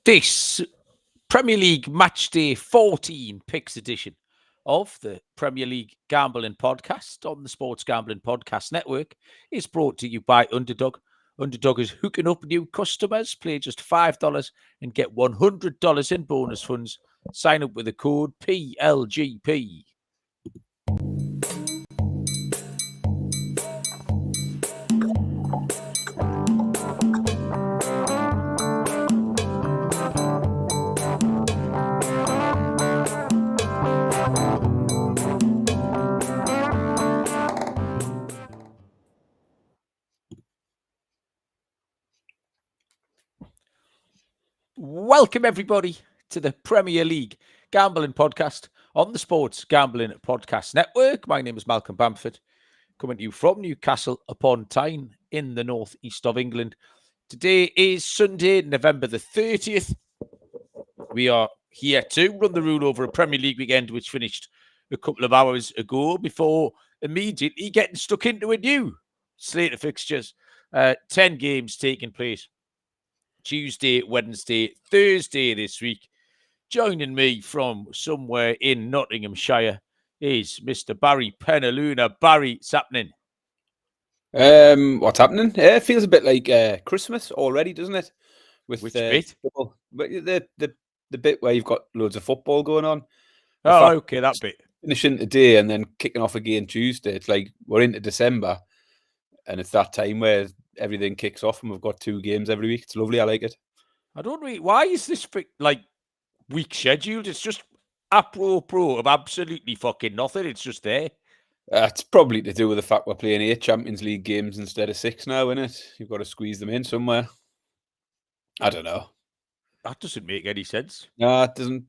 This Premier League Matchday 14 picks edition of the Premier League Gambling Podcast on the Sports Gambling Podcast Network is brought to you by Underdog. Underdog is hooking up new customers. Play just $5 and get $100 in bonus funds. Sign up with the code PLGP. Welcome, everybody, to the Premier League Gambling Podcast on the Sports Gambling Podcast Network. My name is Malcolm Bamford, coming to you from Newcastle upon Tyne in the northeast of England. Today is Sunday, November the 30th. We are here to run the rule over a Premier League weekend which finished a couple of hours ago before immediately getting stuck into a new slate of fixtures. 10 games taking place Tuesday, Wednesday, Thursday this week. Joining me from somewhere in Nottinghamshire is Mr. Barry Penaluna. Barry, what's happening? What's happening? It feels a bit like Christmas already, doesn't it? With which bit? Football. The bit where you've got loads of football going on. Okay, that bit. Finishing today and then kicking off again Tuesday. It's like we're into December, and it's that time where everything kicks off, and we've got 2 games every week. It's lovely. I like it. I don't really. Why is this like week scheduled? It's just apropos of absolutely fucking nothing. It's just there. It's probably to do with the fact we're playing 8 Champions League games instead of 6 now, isn't it? You've got to squeeze them in somewhere. I don't know. That doesn't make any sense. No, it doesn't.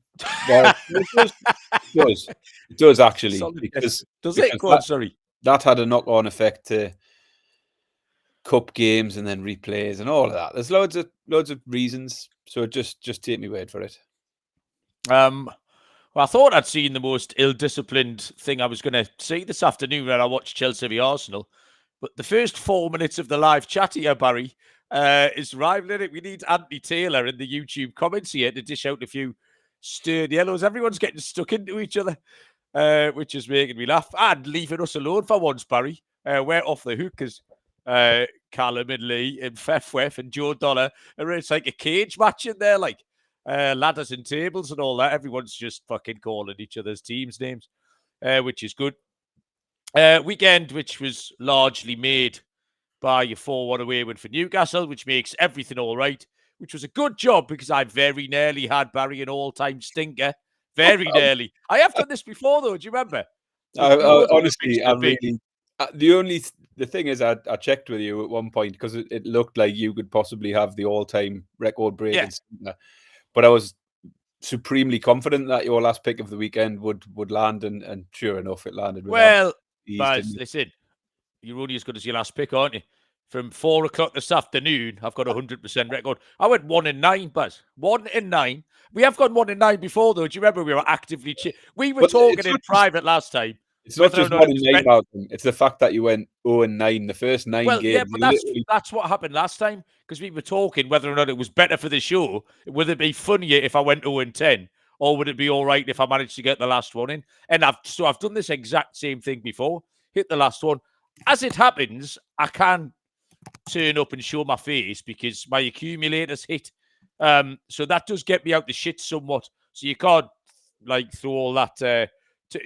Well, it does. It does actually. Does it? Go on, sorry. That had a knock-on effect to cup games and then replays and all of that. There's loads of reasons. So just take me word for it. Well, I thought I'd seen the most ill-disciplined thing I was going to see this afternoon when I watched Chelsea v Arsenal. But the first 4 minutes of the live chat here, Barry, is rivaling it. We need Anthony Taylor in the YouTube comments here to dish out a few stern yellows. Everyone's getting stuck into each other, which is making me laugh and leaving us alone for once, Barry. We're off the hook because Callum and Lee and Fefwef and Joe Dollar, it's like a cage match in there, like ladders and tables and all that. Everyone's just fucking calling each other's teams' names, which is good. Weekend, which was largely made by a 4-1 away win for Newcastle, which makes everything all right, which was a good job because I very nearly had Barry an all-time stinker. Very nearly. I have done this before, though. Do you remember? Honestly, I really... The thing is, I checked with you at one point because it looked like you could possibly have the all-time record breaking stinker. But I was supremely confident that your last pick of the weekend would land, and sure enough, it landed. Well, Baz, listen, you're only as good as your last pick, aren't you? From 4 o'clock this afternoon, I've got a 100% record. I went 1-9, Baz. 1-9. We have gone 1-9 before, though. Do you remember we were actively... we were talking in private last time. It's not just 1-9, Malcolm. It's the fact that you went 0-9 the first 9 games. Yeah, but that's what happened last time, because we were talking whether or not it was better for the show. Would it be funnier if I went 0-10, or would it be all right if I managed to get the last one in? And I've done this exact same thing before. Hit the last one. As it happens, I can turn up and show my face because my accumulators hit. So that does get me out the shit somewhat. So you can't throw all that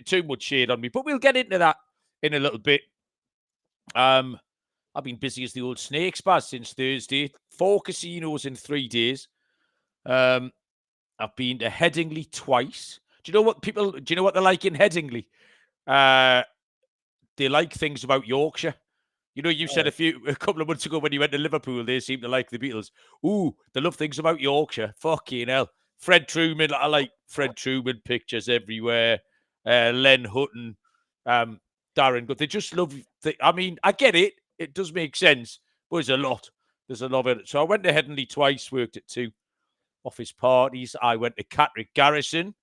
too much shade on me. But we'll get into that in a little bit. I've been busy as the old snakes, Baz, since Thursday. 4 casinos in 3 days. I've been to Headingley twice. Do you know what they're like in Headingley? They like things about Yorkshire. You know, you said a couple of months ago when you went to Liverpool, they seem to like the Beatles. Ooh, they love things about Yorkshire. Fucking hell. Fred Truman, I like Fred Truman pictures everywhere. Len Hutton, Darren, but they just love... I get it. It does make sense, but there's a lot. There's a lot of it. So I went to Headingley twice, worked at 2 office parties. I went to Catterick Garrison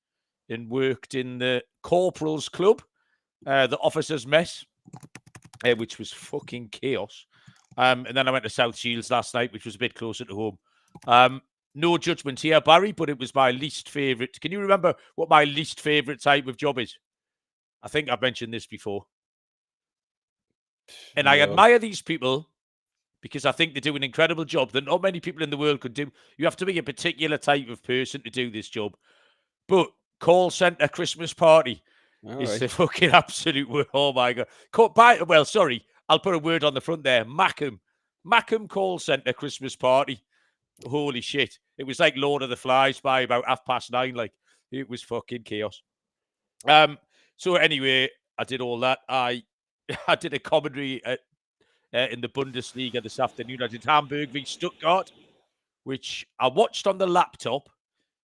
and worked in the Corporals Club, the officers' mess, which was fucking chaos. And then I went to South Shields last night, which was a bit closer to home. No judgment here, Barry, but it was my least favourite. Can you remember what my least favourite type of job is? I think I've mentioned this before. And I admire these people because I think they do an incredible job that not many people in the world could do. You have to be a particular type of person to do this job. But call centre Christmas party is the fucking absolute word. Oh, my God. Well, sorry, I'll put a word on the front there. Mackham call centre Christmas party. Holy shit. It was like Lord of the Flies by about 9:30. Like, it was fucking chaos. So anyway, I did all that. I did a commentary in the Bundesliga this afternoon. I did Hamburg v Stuttgart, which I watched on the laptop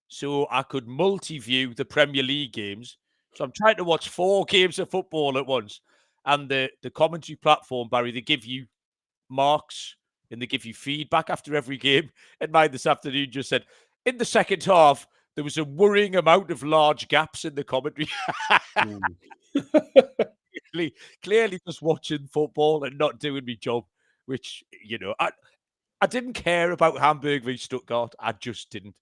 so I could multi-view the Premier League games. So I'm trying to watch 4 games of football at once. And the commentary platform, Barry, they give you marks and they give you feedback after every game. And mine this afternoon just said, in the second half, there was a worrying amount of large gaps in the commentary. Clearly just watching football and not doing my job, which, you know, I didn't care about Hamburg v Stuttgart. I just didn't.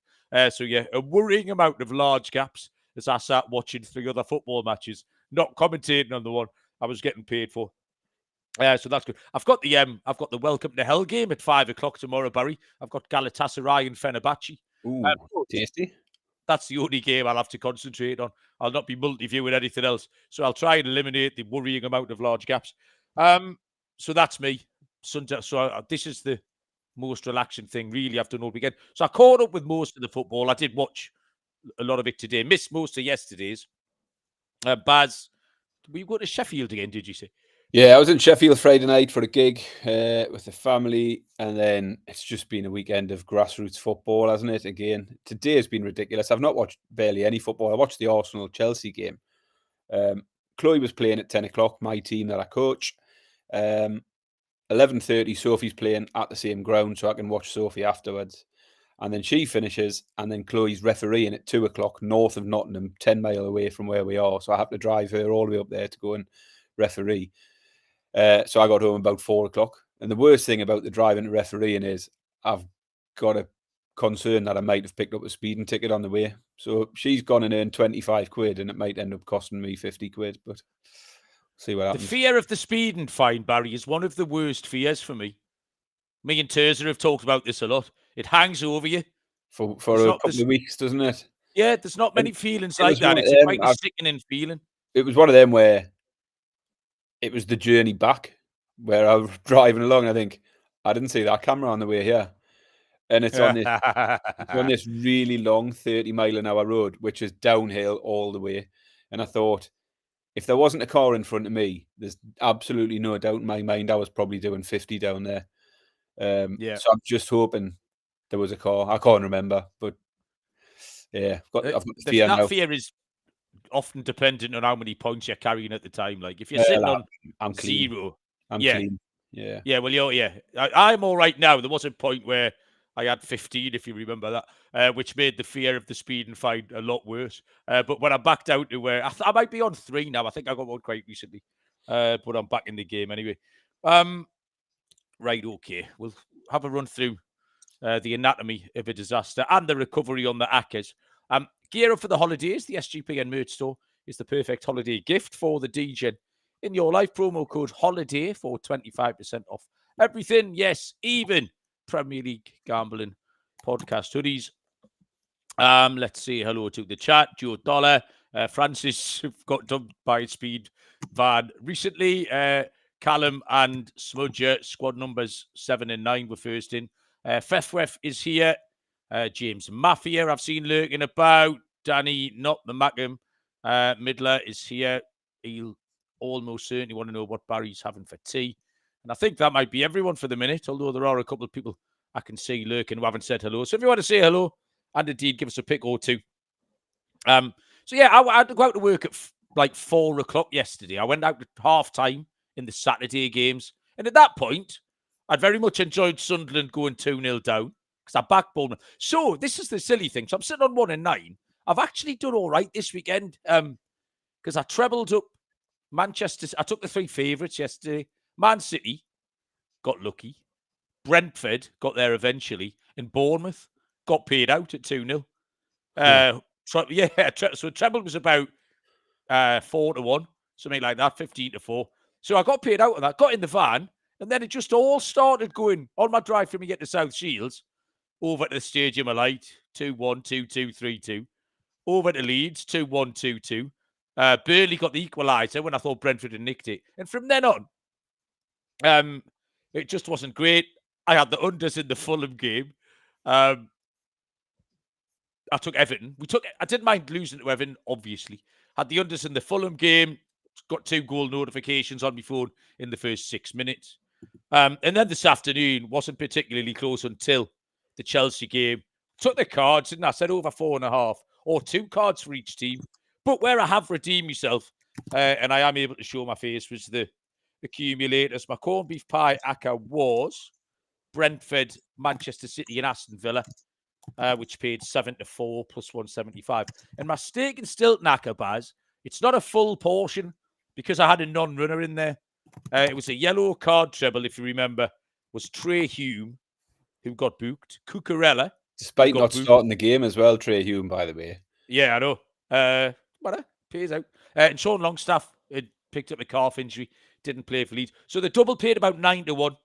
So, yeah, a worrying amount of large gaps as I sat watching 3 other football matches, not commentating on the one I was getting paid for. So that's good. I've got the Welcome to Hell game at 5:00 tomorrow, Barry. I've got Galatasaray and Fenerbahce. Ooh, tasty. That's the only game I'll have to concentrate on. I'll not be multi-viewing anything else. So I'll try and eliminate the worrying amount of large gaps. So that's me. Sunday. So this is the most relaxing thing, really, I've done all weekend. So I caught up with most of the football. I did watch a lot of it today. Missed most of yesterday's. Baz, were you going to Sheffield again, did you say? Yeah, I was in Sheffield Friday night for a gig with the family, and then it's just been a weekend of grassroots football, hasn't it? Again, today has been ridiculous. I've not watched barely any football. I watched the Arsenal-Chelsea game. Chloe was playing at 10:00, my team that I coach. 11:30, Sophie's playing at the same ground, so I can watch Sophie afterwards. And then she finishes, and then Chloe's refereeing at 2:00 north of Nottingham, 10 miles away from where we are. So I have to drive her all the way up there to go and referee. So I got home about 4:00. And the worst thing about the driving and refereeing is I've got a concern that I might have picked up a speeding ticket on the way. So she's gone and earned 25 quid, and it might end up costing me 50 quid. But see what happens. The fear of the speeding fine, Barry, is one of the worst fears for me. Me and Terza have talked about this a lot. It hangs over you. For a couple of weeks, doesn't it? Yeah, there's not many feelings like that. It's quite a sickening feeling. It was one of them where it was the journey back where I was driving along. I think I didn't see that camera on the way here. And it's on this really long 30-mile-an-hour road, which is downhill all the way. And I thought, if there wasn't a car in front of me, there's absolutely no doubt in my mind I was probably doing 50 down there. So I'm just hoping there was a car. I can't remember, but yeah, I've got the fear now. That fear is often dependent on how many points you're carrying at the time. Like if you're sitting on zero, I'm clean. Yeah. Yeah. Well, I'm all right now. There was a point where I had 15, if you remember that, which made the fear of the speed and fine a lot worse. But when I backed out to where I might be on 3 now. I think I got one quite recently, but I'm back in the game anyway. Right, okay. We'll have a run through the anatomy of a disaster and the recovery on the Ackers. Gear up for the holidays. The SGPN merch store is the perfect holiday gift for the DGen. In your life, promo code HOLIDAY for 25% off everything. Yes, even Premier League gambling podcast hoodies. Let's say hello to the chat. Joe Dollar, Francis got dumped by Speed Van recently. Callum and Smudger, squad numbers 7 and 9 were first in. Fefwef is here. James Mafia, I've seen lurking about. Danny, not the Mackham. Midler is here. He'll almost certainly want to know what Barry's having for tea. And I think that might be everyone for the minute, although there are a couple of people I can see lurking who haven't said hello. So if you want to say hello, and indeed give us a pick or two. So yeah, I had to go out to work at like 4:00 yesterday. I went out at half-time in the Saturday games. And at that point, I'd very much enjoyed Sunderland going 2-0 down because I backed Bournemouth. So this is the silly thing. So I'm sitting on 1 and 9. I've actually done all right this weekend because I trebled up Manchester. I took the 3 favourites yesterday. Man City got lucky. Brentford got there eventually. And Bournemouth got paid out at 2-0. So treble was about 4-1, something like that, 15-4. So I got paid out on that, got in the van, and then it just all started going on my drive from here to South Shields, over to the Stadium of Light, 2-1, 2-2, 3-2. Over to Leeds, 2-1, 2-2. Burnley got the equaliser when I thought Brentford had nicked it. And from then on, it just wasn't great. I had the unders in the Fulham game. I took Everton. I didn't mind losing to Everton, obviously. Had the unders in the Fulham game. Got 2 goal notifications on my phone in the first 6 minutes. And then this afternoon wasn't particularly close until the Chelsea game. Took the cards, and I said over 4.5 or 2 cards for each team. But where I have redeemed myself, and I am able to show my face, was the accumulators. My corned beef pie acca was Brentford, Manchester City, and Aston Villa, which paid 7-4 plus 175. And my steak and Stilton acca, Baz, it's not a full portion because I had a non-runner in there. It was a yellow card treble, if you remember, was Trey Hume, who got booked. Cucurella. Despite not starting the game as well, Trey Hume, by the way. Yeah, I know. Whatever, pays out. And Sean Longstaff had picked up a calf injury, didn't play for Leeds. So the double paid about 9-1.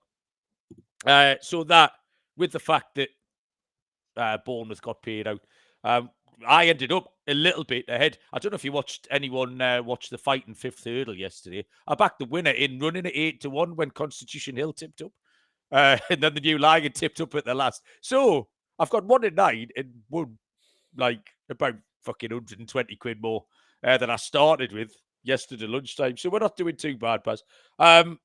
So that, with the fact that Bournemouth got paid out, I ended up a little bit ahead. I don't know if anyone watched the fight in fifth hurdle yesterday. I backed the winner in running at 8-1 when Constitution Hill tipped up. And then the New Lion tipped up at the last. So I've got 1-9 and won like about fucking 120 quid more than I started with yesterday lunchtime. So we're not doing too bad, Baz. For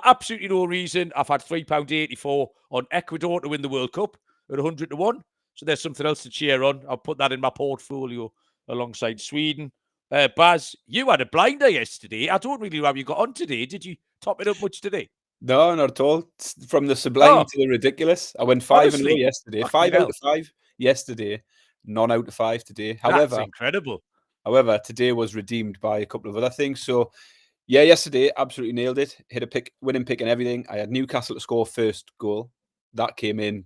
absolutely no reason, I've had £3.84 on Ecuador to win the World Cup at 100-1. So there's something else to cheer on. I'll put that in my portfolio alongside Sweden. Baz, you had a blinder yesterday. I don't really know how you got on today. Did you top it up much today? No, not at all. From the sublime to the ridiculous. I went 5-0 yesterday. 5 out of 5 yesterday. None out of 5 today. That's incredible. However, today was redeemed by a couple of other things. So, yeah, yesterday, absolutely nailed it. Hit a winning pick and everything. I had Newcastle to score first goal. That came in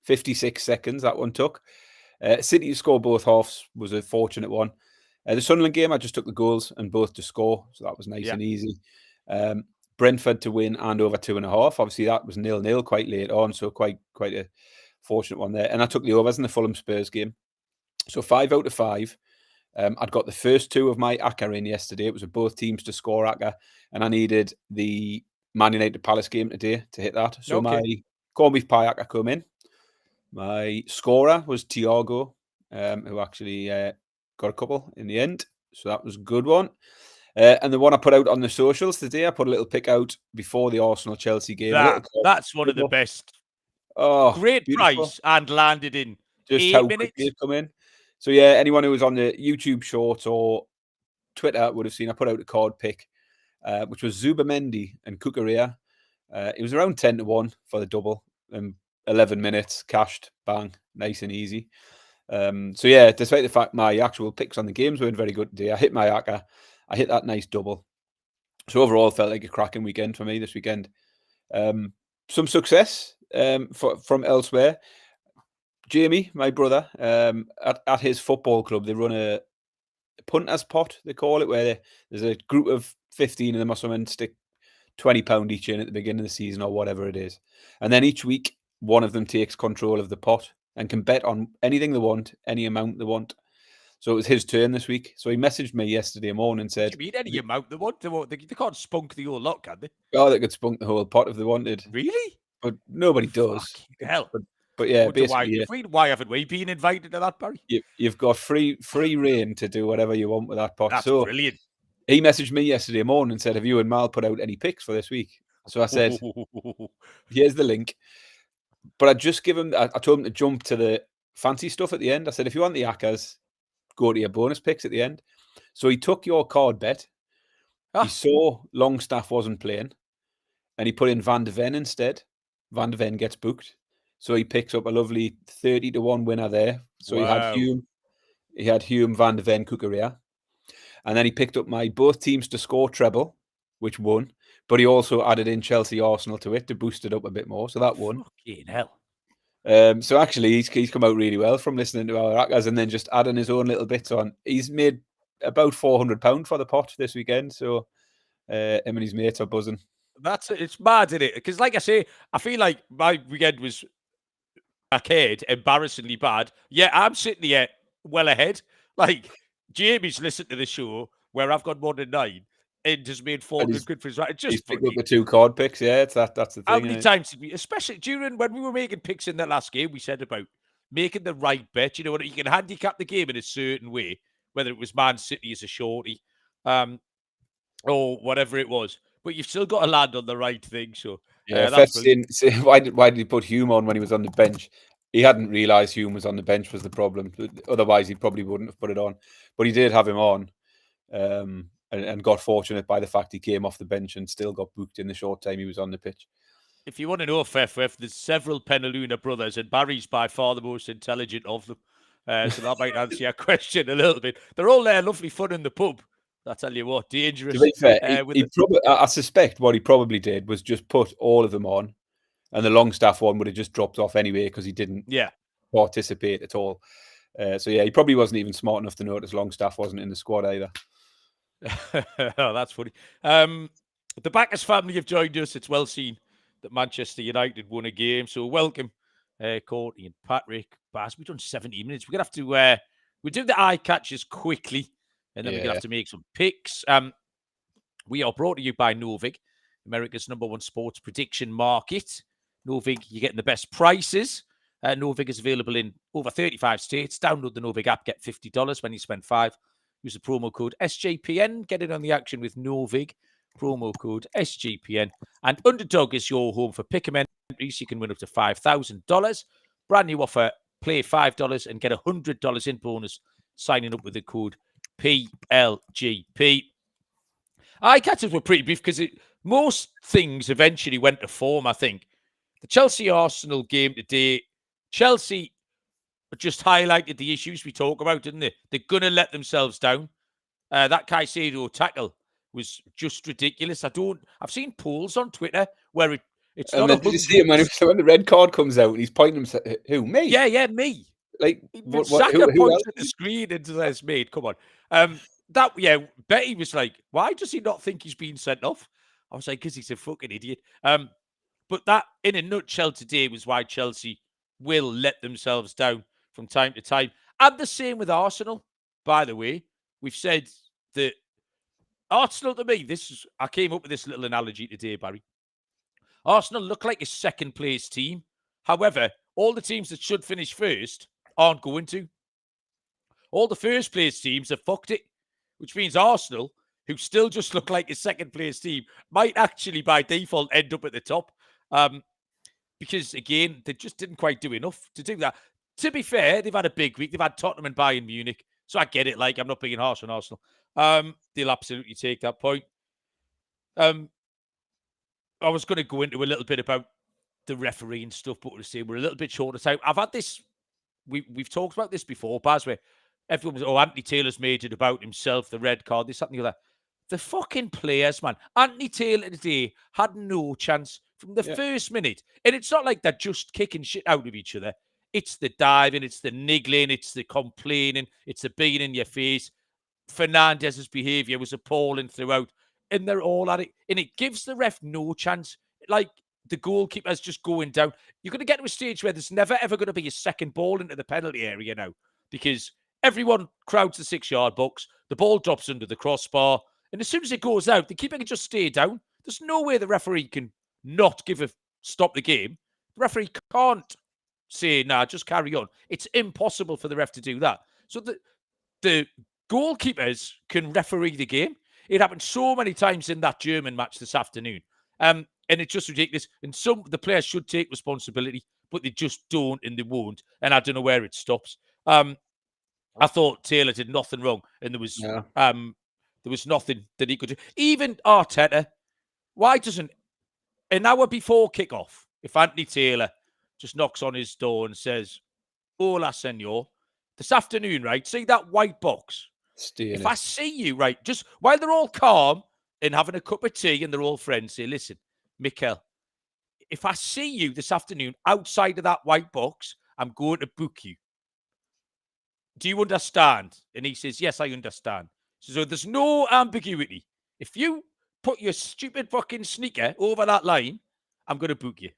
56 seconds, that one took. City to score both halves was a fortunate one. The Sunderland game, I just took the goals and both to score. So that was nice and easy. Brentford to win and over 2.5. Obviously, that was 0-0 quite late on. So quite a fortunate one there. And I took the overs in the Fulham Spurs game. So 5 out of 5. I'd got the first 2 of my acca in yesterday. It was both teams to score acca. And I needed the Man United Palace game today to hit that. So my corned beef pie acca come in. My scorer was Thiago, who actually got a couple in the end. So that was a good one. And the one I put out on the socials today, I put a little pick out before the Arsenal-Chelsea game. That's one of the best. Oh, great beautiful. Price and landed in just 8 minutes. Quickly come in. So yeah, anyone who was on the YouTube Shorts or Twitter would have seen I put out a card pick, which was Zubamendi and Cucurella. It was around 10-1 for the double. 11 minutes, cashed, bang, nice and easy. So yeah, despite the fact my actual picks on the games weren't very good today, I hit my acca. I hit that nice double. So overall, felt like a cracking weekend for me this weekend. Some success from elsewhere. Jamie, my brother, at his football club, they run a punters pot, they call it, where there's a group of 15 of them or something, stick £20 each in at the beginning of the season or whatever it is. And then each week, one of them takes control of the pot and can bet on anything they want, any amount they want. So it was his turn this week. So he messaged me yesterday morning and said... What do you mean any amount they want? They can't spunk the whole lot, can they? Oh, they could spunk the whole pot if they wanted. Really? But nobody does. Fucking hell. But yeah, basically... Why haven't we been invited to that, Barry? You've got free reign to do whatever you want with that pot. That's brilliant. He messaged me yesterday morning and said, have you and Mal put out any picks for this week? So I said, here's the link. But I told him to jump to the fancy stuff at the end. I said, if you want the accas, go to your bonus picks at the end. So he took your card bet. He saw Longstaff wasn't playing and he put in Van de Ven instead. Van de Ven gets booked. So he picks up a lovely 30-1 winner there. So he had Hume, Van de Ven, Cucurella. And then he picked up my both teams to score treble, which won. But he also added in Chelsea Arsenal to it to boost it up a bit more. So that won. Fucking hell. So actually, he's come out really well from listening to our rackers and then just adding his own little bits on. He's made about £400 for the pot this weekend. So him and his mates are buzzing. It's mad, isn't it? Because, like I say, I feel like my weekend was ahead, embarrassingly bad. Yeah, I'm sitting here well ahead. Like, Jamie's listened to the show where I've got more than 9 and just made 400 quid for his right. He's picked up the 2 card picks. Yeah, that's the thing. How many times did we, especially during when we were making picks in the last game, we said about making the right bet. You know what? You can handicap the game in a certain way, whether it was Man City as a shorty, or whatever it was. But you've still got to land on the right thing. So yeah, why did he put Hume on when he was on the bench? He hadn't realised Hume was on the bench was the problem. Otherwise, he probably wouldn't have put it on. But he did have him on, and got fortunate by the fact he came off the bench and still got booked in the short time he was on the pitch. If you want to know, FF, there's several Penaluna brothers, and Barry's by far the most intelligent of them. So that might answer your question a little bit. They're all there, lovely fun in the pub. I tell you what, dangerous. To be fair, I suspect what he probably did was just put all of them on, and the Longstaff one would have just dropped off anyway because he didn't participate at all. So yeah, he probably wasn't even smart enough to notice Longstaff wasn't in the squad either. Oh, that's funny. The Backers family have joined us. It's well seen that Manchester United won a game. So welcome, Courtney and Patrick. Baz, we've done 70 minutes. We're going to have to, we'll do the eye catches quickly, and then we're going to have to make some picks. We are brought to you by Novig, America's #1 sports prediction market. Novig, you're getting the best prices. Novig is available in over 35 states. Download the Novig app, get $50 when you spend $5. Use the promo code SGPN. Get in on the action with Novig. Promo code SGPN. And Underdog is your home for pick 'em entries. You can win up to $5,000. Brand new offer. Play $5 and get $100 in bonus signing up with the code PLGP. Eye catchers were pretty brief because most things eventually went to form, I think. The Chelsea-Arsenal game today, Chelsea just highlighted the issues we talk about, didn't they? They're going to let themselves down. That Caicedo tackle was just ridiculous. I've seen polls on Twitter where it's not. Did you see him when the red card comes out and he's pointing himself? Who, me? Yeah, me. Like Saka points at the screen and says, "Mate, come on." Betty was like, "Why does he not think he's been sent off?" I was like, "Because he's a fucking idiot." But that, in a nutshell, today was why Chelsea will let themselves down from time to time. And the same with Arsenal, by the way. We've said that Arsenal, to me, I came up with this little analogy today, Barry. Arsenal look like a second-place team. However, all the teams that should finish first aren't going to. All the first-place teams have fucked it, which means Arsenal, who still just look like a second-place team, might actually, by default, end up at the top. Because, again, they just didn't quite do enough to do that. To be fair, they've had a big week. They've had Tottenham and Bayern Munich. So I get it. Like, I'm not being harsh on Arsenal. They'll absolutely take that point. I was going to go into a little bit about the referee and stuff, but we're a little bit short of time. I've had this. We've talked about this before, Baz, where everyone was, Anthony Taylor's made it about himself, the red card, this, something like that. The fucking players, man. Anthony Taylor today had no chance from the first minute. And it's not like they're just kicking shit out of each other. It's the diving, it's the niggling, it's the complaining, it's the being in your face. Fernandez's behaviour was appalling throughout. And they're all at it. And it gives the ref no chance. Like, the goalkeeper's just going down. You're going to get to a stage where there's never, ever going to be a second ball into the penalty area now. Because everyone crowds the 6-yard box. The ball drops under the crossbar. And as soon as it goes out, the keeper can just stay down. There's no way the referee can not stop the game. The referee can't say, nah, just carry on. It's impossible for the ref to do that. So the goalkeepers can referee the game. It happened so many times in that German match this afternoon. And it's just ridiculous. And the players should take responsibility, but they just don't and they won't. And I don't know where it stops. I thought Taylor did nothing wrong. And there was nothing that he could do. Even Arteta, why doesn't an hour before kickoff, if Anthony Taylor just knocks on his door and says, "Hola, senor," this afternoon, right? See that white box? If I see you, right, just while they're all calm and having a cup of tea and they're all friends, say, "Listen, Mikel, if I see you this afternoon outside of that white box, I'm going to book you. Do you understand? And he says, yes, I understand. So there's no ambiguity. If you put your stupid fucking sneaker over that line, I'm going to book you.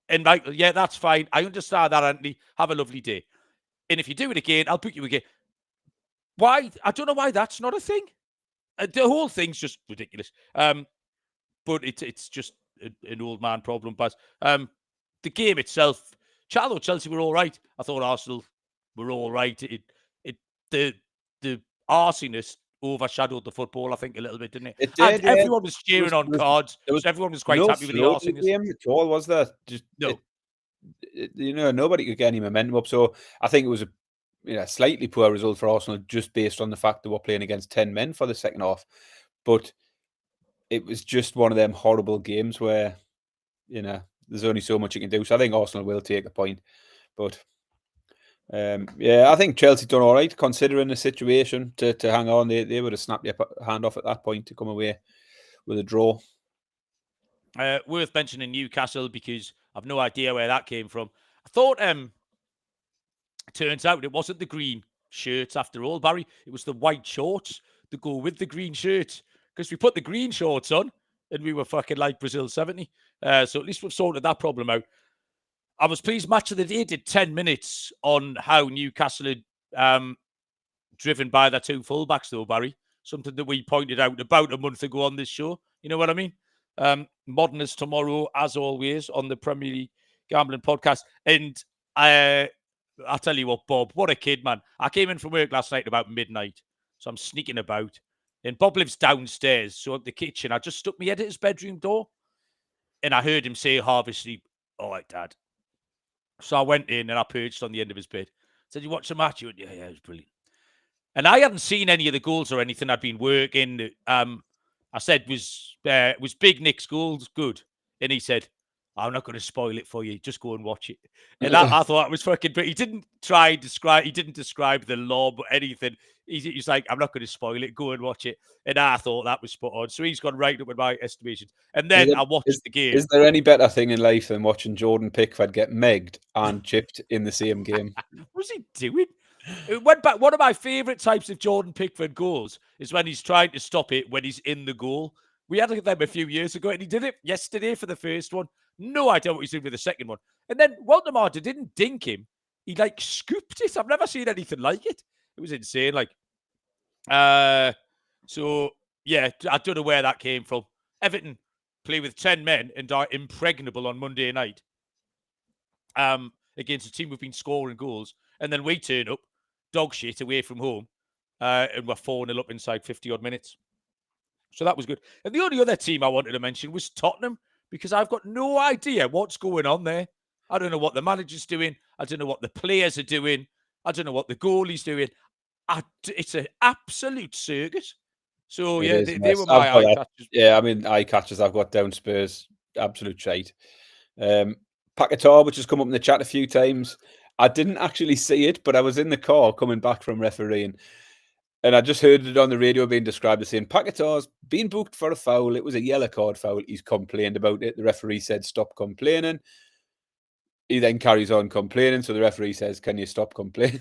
And Michael, yeah, that's fine. I understand that, Anthony. Have a lovely day. And if you do it again, I'll book you again. Why? I don't know why that's not a thing. The whole thing's just ridiculous. But it's just an old man problem. But the game itself, Chelsea were all right. I thought Arsenal were all right. The arsiness overshadowed the football, I think, a little bit, didn't it? It did. And everyone was cheering on cards. Everyone was quite happy with the arsiness. Game at all, was there? Just no. Nobody could get any momentum up. So I think it was a slightly poor result for Arsenal, just based on the fact that we're playing against 10 men for the second half. But it was just one of them horrible games where, there's only so much you can do. So I think Arsenal will take a point. But I think Chelsea done all right considering the situation to hang on. They would have snapped their hand off at that point to come away with a draw. Worth mentioning Newcastle, because I've no idea where that came from. I thought it turns out it wasn't the green shirts after all, Barry. It was the white shorts that go with the green shirts, because we put the green shorts on and we were fucking like Brazil 70. So at least we've sorted that problem out. I was pleased Match of the Day did 10 minutes on how Newcastle had driven by their two fullbacks, though, Barry. Something that we pointed out about a month ago on this show. You know what I mean? Modern as tomorrow, as always, on the Premier League Gambling Podcast. And I'll tell you what, Bob, what a kid, man. I came in from work last night about midnight, so I'm sneaking about. And Bob lives downstairs, so at the kitchen, I just stuck my head at his bedroom door, and I heard him say, half asleep, all right, Dad. So I went in and I perched on the end of his bed. Said, you watch the match? He went, yeah, it was brilliant. And I hadn't seen any of the goals or anything. I'd been working. I said, was Big Nick's goals good? And he said, I'm not going to spoil it for you. Just go and watch it. And I thought it was fucking... But he didn't describe the lob or anything. He's like, I'm not going to spoil it. Go and watch it. And I thought that was spot on. So he's gone right up in my estimations. And then I watched the game. Is there any better thing in life than watching Jordan Pickford get megged and chipped in the same game? What's he doing? It went back. One of my favourite types of Jordan Pickford goals is when he's trying to stop it when he's in the goal. We had them a few years ago, and he did it yesterday for the first one. No idea what he's doing for the second one. And then Waldemar didn't dink him. He, scooped it. I've never seen anything like it. It was insane. So, yeah, I don't know where that came from. Everton play with 10 men and are impregnable on Monday night against a team who've been scoring goals. And then we turn up, dog shit, away from home, and we're 4-0 up inside 50-odd minutes. So that was good. And the only other team I wanted to mention was Tottenham, because I've got no idea what's going on there. I don't know what the manager's doing. I don't know what the players are doing. I don't know what the goalie's doing. It's an absolute circus. So, yeah, they were my eye catchers. Yeah, I mean, eye catchers I've got down Spurs. Absolute shite. Paquetá, which has come up in the chat a few times. I didn't actually see it, but I was in the car coming back from refereeing. And I just heard it on the radio being described as saying, Paquetá's been booked for a foul. It was a yellow card foul. He's complained about it. The referee said, stop complaining. He then carries on complaining. So the referee says, can you stop complaining?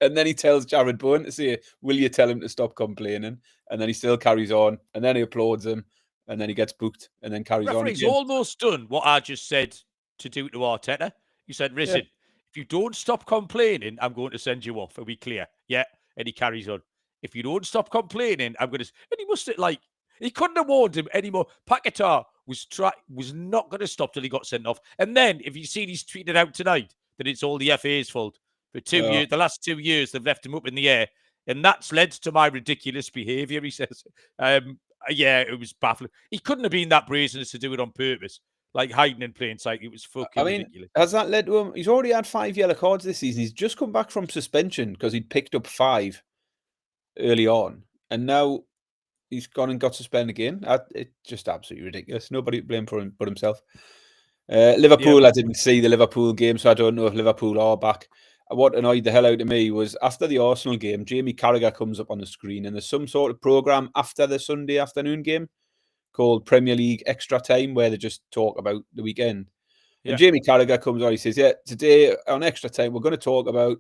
And then he tells Jared Bowen to say, will you tell him to stop complaining? And then he still carries on. And then he applauds him. And then he gets booked and then carries on. Referee's almost done what I just said to do to Arteta. He said, listen, if you don't stop complaining, I'm going to send you off. Are we clear? Yeah. And he carries on. If you don't stop complaining, I'm going to... And he must have, he couldn't have warned him anymore. Paquetá was not going to stop till he got sent off. And then, if you see he's tweeted out tonight that it's all the FA's fault. For 2 years, the last 2 years, they've left him up in the air. And that's led to my ridiculous behaviour, he says. Yeah, it was baffling. He couldn't have been that brazen as to do it on purpose. Hiding in plain sight. It was fucking ridiculous. Has that led to him? He's already had 5 yellow cards this season. He's just come back from suspension because he'd picked up 5 early on. And now he's gone and got suspended again. It's just absolutely ridiculous. Nobody to blame for him but himself. Liverpool, I didn't see the Liverpool game, so I don't know if Liverpool are back. What annoyed the hell out of me was after the Arsenal game, Jamie Carragher comes up on the screen and there's some sort of programme after the Sunday afternoon game. called Premier League Extra Time, where they just talk about the weekend. Yeah. And Jamie Carragher comes on, he says, yeah, today on Extra Time, we're going to talk about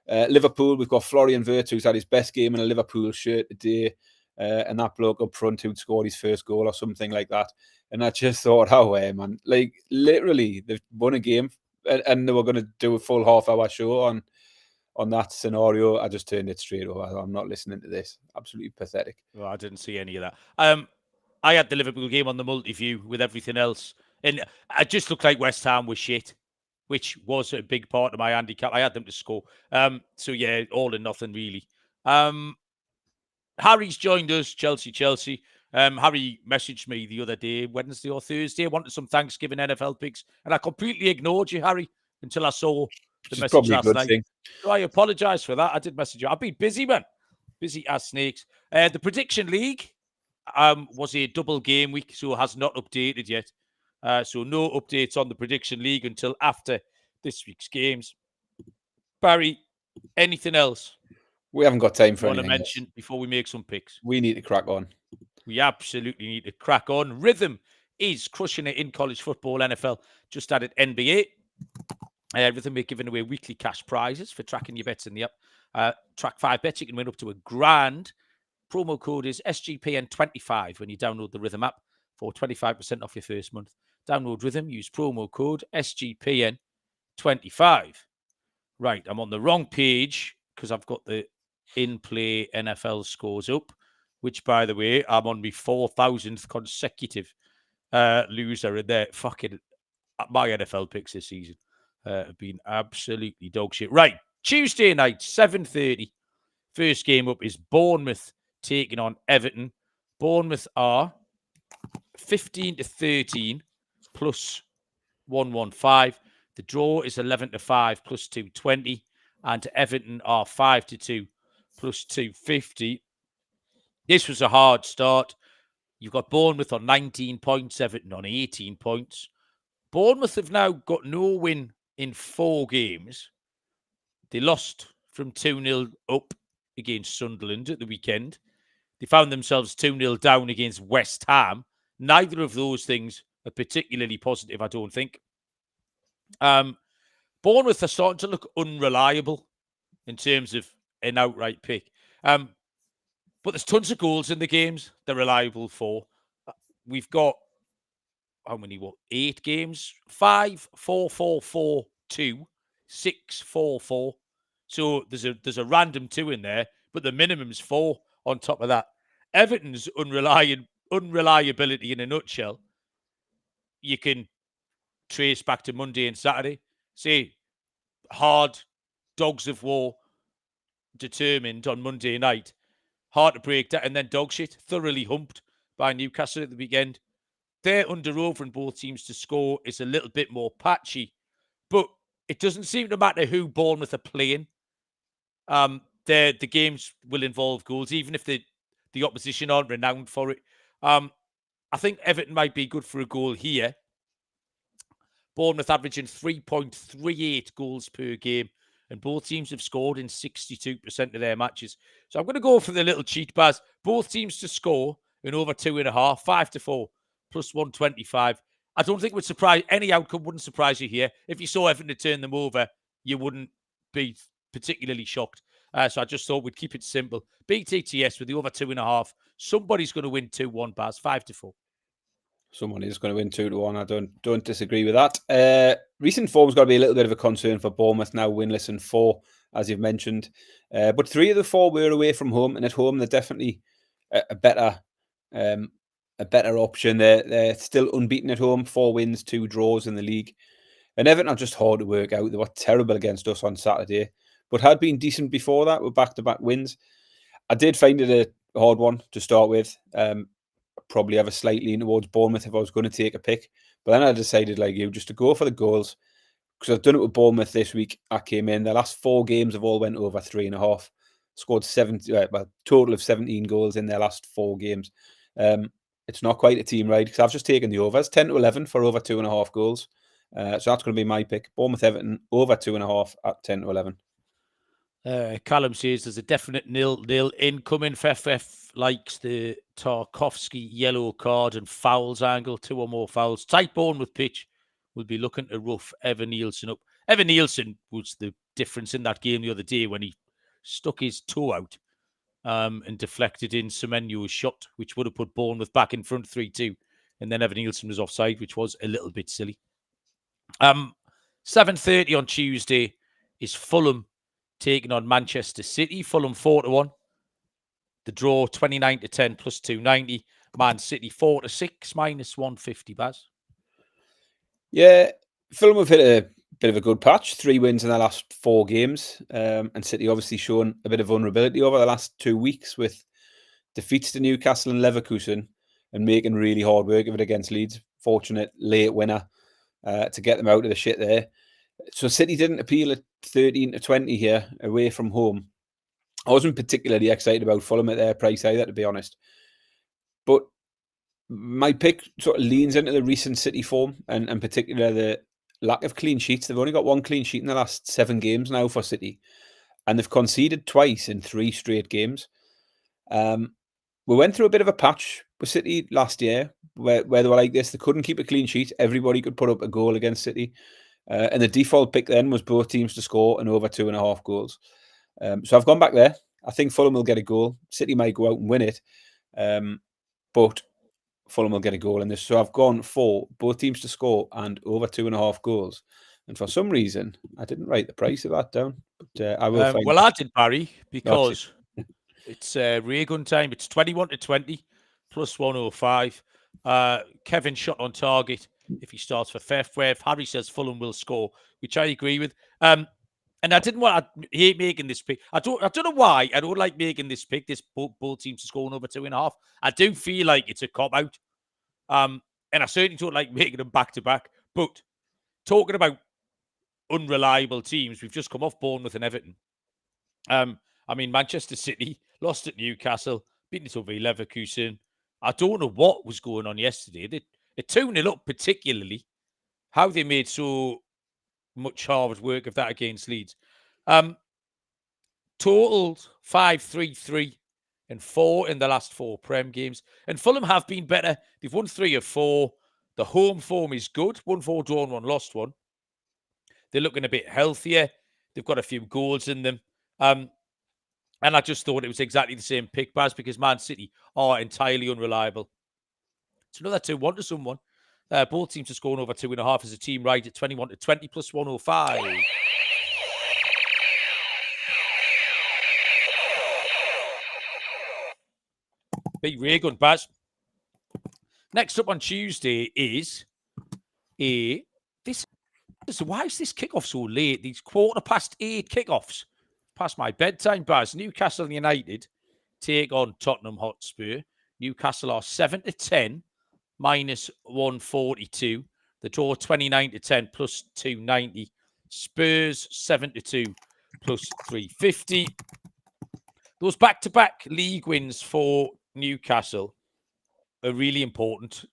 Liverpool. We've got Florian Wirtz, who's had his best game in a Liverpool shirt today, and that bloke up front who'd scored his first goal or something like that. And I just thought, oh, man, like literally, they've won a game, and they were going to do a full half-hour show on that scenario. I just turned it straight over. I'm not listening to this. Absolutely pathetic. Well, I didn't see any of that. I had the Liverpool game on the multi-view with everything else, and I just looked like West Ham was shit, which was a big part of my handicap. I had them to score. So yeah, all or nothing really. Harry's joined us, Chelsea. Harry messaged me the other day, Wednesday or Thursday, wanted some Thanksgiving NFL picks, and I completely ignored you, Harry, until I saw the message last night. Thing. So I apologise for that. I did message you. I've been busy, man. Busy as snakes. The Prediction League was a double game week, so has not updated yet. So no updates on the Prediction League until after this week's games. Barry, anything else? We haven't got time for anything anything to mention else before we make some picks. We need to crack on. We absolutely need to crack on. Rhythm is crushing it in college football, NFL. Just added NBA. Rhythm are giving away weekly cash prizes for tracking your bets in the app. Track 5 bets, you can win up to $1,000. Promo code is SGPN25 when you download the Rhythm app for 25% off your first month. Download Rhythm, use promo code SGPN25. Right, I'm on the wrong page because I've got the in-play NFL scores up, which, by the way, I'm on my 4,000th consecutive loser in there. Fucking, my NFL picks this season have been absolutely dog shit. Right, Tuesday night, 7:30. First game up is Bournemouth taking on Everton. Bournemouth are 15-13 plus 115. The draw is 11-5 plus 220. And Everton are 5-2 plus 250. This was a hard start. You've got Bournemouth on 19 points, Everton on 18 points. Bournemouth have now got no win in 4 games. They lost from 2-0 up against Sunderland at the weekend. They found themselves 2-0 down against West Ham. Neither of those things are particularly positive, I don't think. Bournemouth are starting to look unreliable in terms of an outright pick. But there's tons of goals in the games they're reliable for. We've got, how many, 8 games? 5, 4, 4, 4, 2, 6, 4, 4. So there's a random 2 in there, but the minimum's 4 on top of that. Everton's unreliability in a nutshell, you can trace back to Monday and Saturday. Say, hard dogs of war determined on Monday night. Hard to break that, and then dog shit, thoroughly humped by Newcastle at the weekend. Their under-over in both teams to score is a little bit more patchy, but it doesn't seem to matter who Bournemouth are playing. The games will involve goals, even if the opposition aren't renowned for it. I think Everton might be good for a goal here. Bournemouth averaging 3.38 goals per game, and both teams have scored in 62% of their matches. So I'm going to go for the little cheat, Baz. Both teams to score in over 2.5, 5-4, plus 125. I don't think it would surprise, any outcome wouldn't surprise you here. If you saw Everton to turn them over, you wouldn't be particularly shocked. So I just thought we'd keep it simple. BTTS with the over 2.5. Somebody's going to win 2-1, Baz, 5-4. Someone is going to win 2-1. I don't disagree with that. Recent form's got to be a little bit of a concern for Bournemouth now, winless in 4, as you've mentioned. But 3 of the 4 were away from home, and at home they're definitely a better option. They're still unbeaten at home, 4 wins, 2 draws in the league. And Everton are just hard to work out. They were terrible against us on Saturday, but had been decent before that with back-to-back wins. I did find it a hard one to start with. Probably have a slight lean towards Bournemouth if I was going to take a pick. But then I decided, like you, just to go for the goals. Because I've done it with Bournemouth this week. I came in. The last 4 games have all went over 3.5. Scored total of 17 goals in their last 4 games. It's not quite a team ride because I've just taken the overs, 10-11 for over 2.5 goals. So that's going to be my pick. Bournemouth Everton over 2.5 at 10-11. Callum says there's a definite 0-0 incoming. FF likes the Tarkovsky yellow card and fouls angle. 2 or more fouls. Tight Bournemouth pitch. We'll be looking to rough Evan Nielsen up. Evan Nielsen was the difference in that game the other day when he stuck his toe out and deflected in Semenyo's shot, which would have put Bournemouth back in front 3-2. And then Evan Nielsen was offside, which was a little bit silly. 7:30 on Tuesday is Fulham taking on Manchester City. Fulham 4-1. The draw 29-10 plus 290. Man City 4-6 minus 150. Baz. Yeah, Fulham have hit a bit of a good patch. 3 wins in their last 4 games, and City obviously shown a bit of vulnerability over the last 2 weeks with defeats to Newcastle and Leverkusen, and making really hard work of it against Leeds. Fortunate late winner to get them out of the shit there. So City didn't appeal at 13-20 here away from home. I wasn't particularly excited about Fulham at their price either, to be honest. But my pick sort of leans into the recent City form, and in particular the lack of clean sheets. They've only got 1 clean sheet in the last 7 games now for City, and they've conceded twice in 3 straight games. We went through a bit of a patch with City last year where they were like this. They couldn't keep a clean sheet. Everybody could put up a goal against City. And the default pick then was both teams to score and over 2.5 goals. So I've gone back there. I think Fulham will get a goal. City might go out and win it. But Fulham will get a goal in this. So I've gone for both teams to score and over 2.5 goals. And for some reason, I didn't write the price of that down. But I will find. Well, I did, Barry, because it's ray gun time. It's 21-20 plus 105. Kevin shot on target if he starts for Fefweb. Harry says Fulham will score, which I agree with. And I hate making this pick. I don't know why. I don't like making this pick. This both teams to score over 2.5. I do feel like it's a cop out. And I certainly don't like making them back to back. But talking about unreliable teams, we've just come off Bournemouth and Everton. I mean, Manchester City lost at Newcastle, beaten it over Leverkusen. I don't know what was going on yesterday. They're 2-0 up, particularly. How they made so much hard work of that against Leeds. Totaled 5-3-3 and 4 in the last 4 Prem games. And Fulham have been better. They've won 3 of 4. The home form is good. 1-4 drawn, 1 lost 1. They're looking a bit healthier. They've got a few goals in them. And I just thought it was exactly the same pick, Baz, because Man City are entirely unreliable. It's another 2-1 to someone. Both teams are scoring over 2.5 as a team right at 21-20 plus 105. Big ray gun, Baz. Next up on Tuesday is why is this kickoff so late? These 8:15 kickoffs. Past my bedtime, Baz. Newcastle United take on Tottenham Hotspur. Newcastle are 7-10, minus 142. The draw 29-10 plus 290. Spurs 7-2 plus 350. Those back-to-back league wins for Newcastle are really important.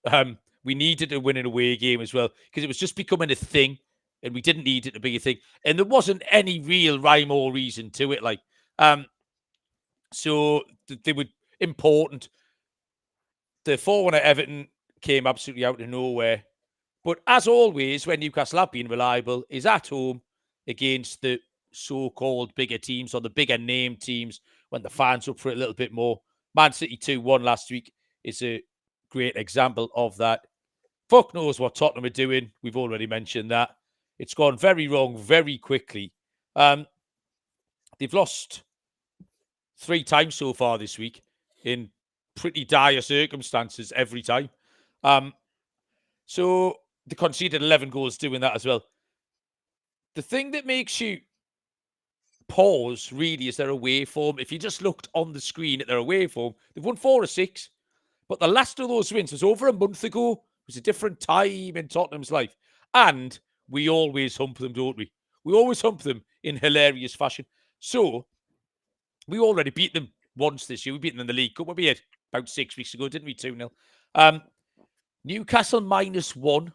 We needed a win in a away game as well because it was just becoming a thing. And we didn't need it to be a thing. And there wasn't any real rhyme or reason to it. So they were important. The 4-1 at Everton came absolutely out of nowhere. But as always, when Newcastle have been reliable, is at home against the so-called bigger teams or the bigger name teams when the fans up for it a little bit more. Man City 2-1 last week is a great example of that. Fuck knows what Tottenham are doing. We've already mentioned that. It's gone very wrong very quickly. They've lost 3 times so far this week in pretty dire circumstances every time. So they conceded 11 goals doing that as well. The thing that makes you pause really is their away form. If you just looked on the screen at their away form, they've won 4 of 6. But the last of those wins was over a month ago. It was a different time in Tottenham's life. And we always hump them, don't we? We always hump them in hilarious fashion. So, we already beat them once this year. We beat them in the League Cup. We had about 6 weeks ago, didn't we? 2-0. Newcastle -1.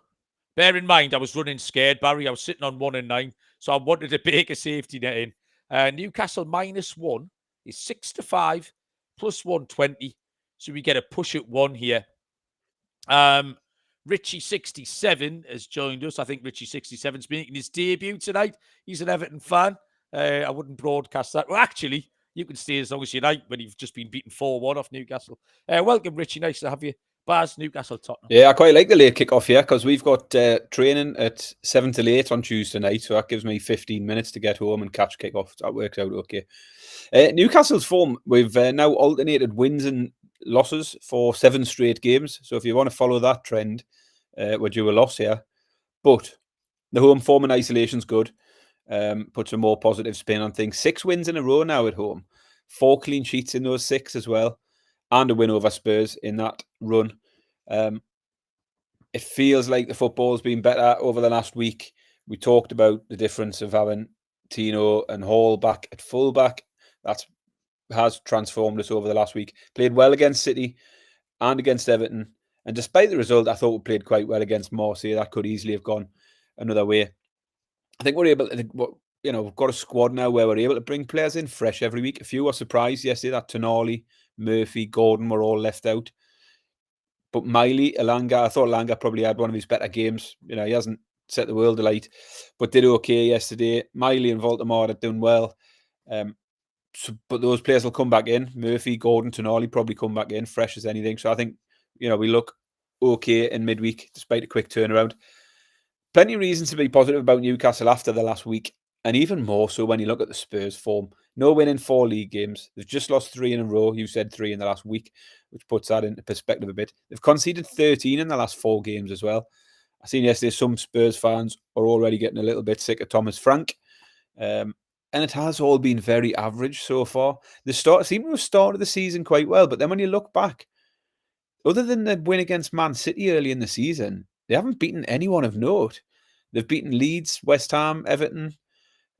Bear in mind, I was running scared, Barry. I was sitting on 1-9. So, I wanted to bake a safety net in. Newcastle -1 is 6-5 plus 120. So we get a push at 1 here. Richie67 has joined us. I think Richie67's making his debut tonight. He's an Everton fan. I wouldn't broadcast that. Well, actually, you can stay as long as you like when you've just been beaten 4-1 off Newcastle. Welcome, Richie. Nice to have you. Baz, Newcastle, Tottenham. Yeah, I quite like the late kick-off here because we've got training at 7 till 8 on Tuesday night, so that gives me 15 minutes to get home and catch kick-off. That works out okay. Newcastle's form, we've now alternated wins and losses for 7 straight games. So if you want to follow that trend, we're due a loss here. But the home form in isolation's good. Puts a more positive spin on things. 6 wins in a row now at home. 4 clean sheets in those 6 as well. And a win over Spurs in that run. It feels like the football's been better over the last week. We talked about the difference of having Tino and Hall back at fullback. That has transformed us over the last week. Played well against City and against Everton. And despite the result, I thought we played quite well against Marseille. That could easily have gone another way. I think we're able to, we've got a squad now where we're able to bring players in fresh every week. A few were surprised yesterday that Tonali, Murphy, Gordon were all left out. But Miley, Elanga, I thought Elanga probably had one of his better games. He hasn't set the world alight, but did okay yesterday. Miley and Voldemort are doing well. But those players will come back in. Murphy, Gordon, Tonali probably come back in fresh as anything. So I think, we look okay in midweek despite a quick turnaround. Plenty of reasons to be positive about Newcastle after the last week, and even more so when you look at the Spurs form. No win in 4 league games. They've just lost 3 in a row. You said 3 in the last week, which puts that into perspective a bit. They've conceded 13 in the last 4 games as well. I seen yesterday some Spurs fans are already getting a little bit sick of Thomas Frank. And it has all been very average so far. They seem to have started the season quite well, but then when you look back, other than the win against Man City early in the season, they haven't beaten anyone of note. They've beaten Leeds, West Ham, Everton.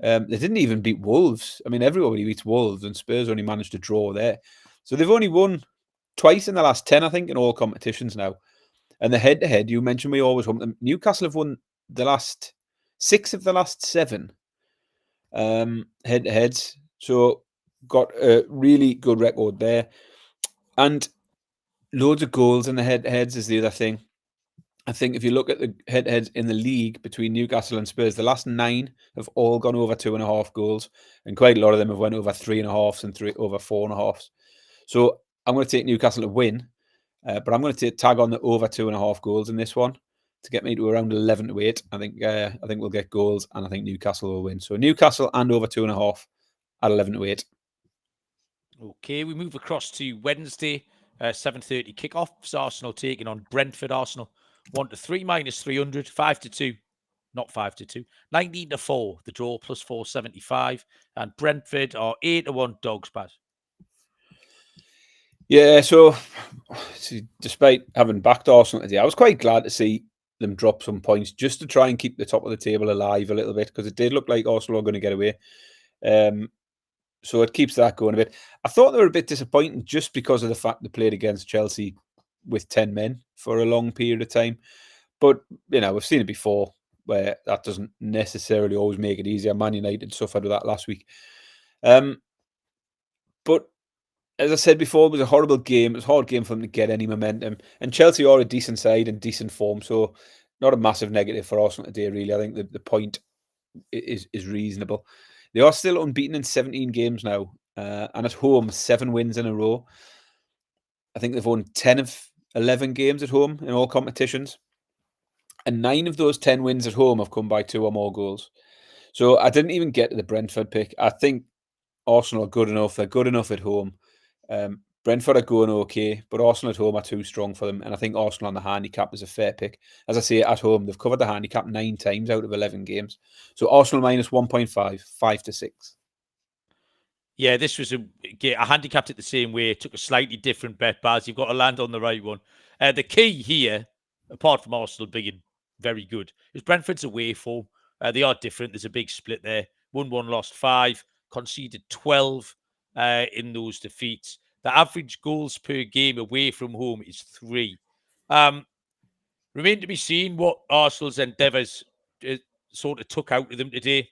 They didn't even beat Wolves. I mean, everybody beats Wolves, and Spurs only managed to draw there. So they've only won twice in the last 10, I think, in all competitions now. And the head-to-head, you mentioned we always want them. Newcastle have won the last 6 of the last 7 head-to-heads. So got a really good record there. And loads of goals in the head-to-heads is the other thing. I think if you look at the head-to-heads in the league between Newcastle and Spurs, the last 9 have all gone over 2.5 goals, and quite a lot of them have went over 3.5s and over 4.5s. So I'm going to take Newcastle to win, but I'm going to tag on the over 2.5 goals in this one to get me to around 11-8. I think we'll get goals, and I think Newcastle will win. So Newcastle and over 2.5 at 11-8. Okay, we move across to Wednesday, 7:30 kickoffs. Arsenal taking on Brentford. Arsenal 1-3 -300, 5-2, not 5-2, 19-4. The draw plus 475, and Brentford are 8-1 dogs. Baz. Yeah, so despite having backed Arsenal today, I was quite glad to see them drop some points just to try and keep the top of the table alive a little bit, because it did look like Arsenal were going to get away. So it keeps that going a bit. I thought they were a bit disappointing just because of the fact they played against Chelsea with 10 men for a long period of time. But, we've seen it before where that doesn't necessarily always make it easier. Man United suffered with that last week. But as I said before, it was a horrible game. It was a hard game for them to get any momentum. And Chelsea are a decent side and decent form, so not a massive negative for Arsenal today, really. I think the point is reasonable. They are still unbeaten in 17 games now, and at home, 7 wins in a row. I think they've won 10 of 11 games at home in all competitions. And 9 of those 10 wins at home have come by 2 or more goals. So I didn't even get to the Brentford pick. I think Arsenal are good enough. They're good enough at home. Brentford are going okay, but Arsenal at home are too strong for them. And I think Arsenal on the handicap is a fair pick. As I say, at home, they've covered the handicap 9 times out of 11 games. So Arsenal minus 1.5, 5-6. Yeah, this was I handicapped it the same way. Took a slightly different bet, Baz. You've got to land on the right one. The key here, apart from Arsenal being very good, is Brentford's away form. They are different. There's a big split there. 1-1, lost 5, conceded 12 in those defeats. The average goals per game away from home is 3. Remain to be seen what Arsenal's endeavours sort of took out of them today.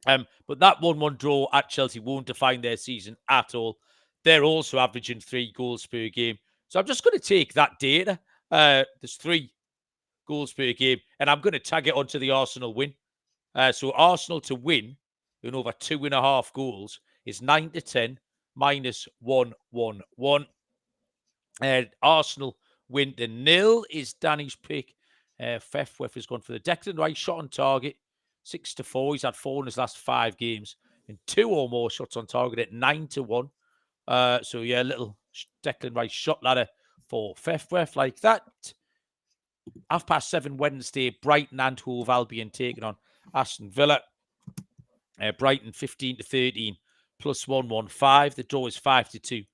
But that 1-1 draw at Chelsea won't define their season at all. They're also averaging 3 goals per game. So I'm just going to take that data. There's 3 goals per game, and I'm going to tag it onto the Arsenal win. So Arsenal to win in over 2.5 goals is 9-10 minus 111. Arsenal win to 0 is Danny's pick. Fefwef has gone for the Declan Rice shot on target, 6-4. He's had 4 in his last 5 games, and 2 or more shots on target at 9-1. So yeah, little Declan Rice shot ladder for Fefwef like that. 7:30 Wednesday, Brighton and Hove Albion taking on Aston Villa. Brighton 15-13 plus 115. The draw is 5-2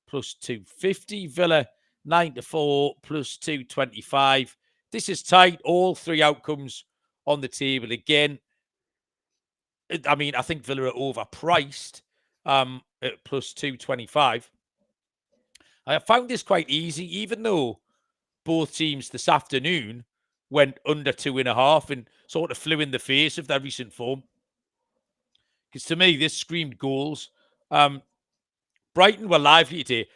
plus 250. Villa 9-4 plus 225. This is tight. All 3 outcomes on the table again. I mean, I think Villa are overpriced at plus 225. I found this quite easy, even though both teams this afternoon went under 2.5 and sort of flew in the face of their recent form. Because to me, this screamed goals. Brighton were lively today.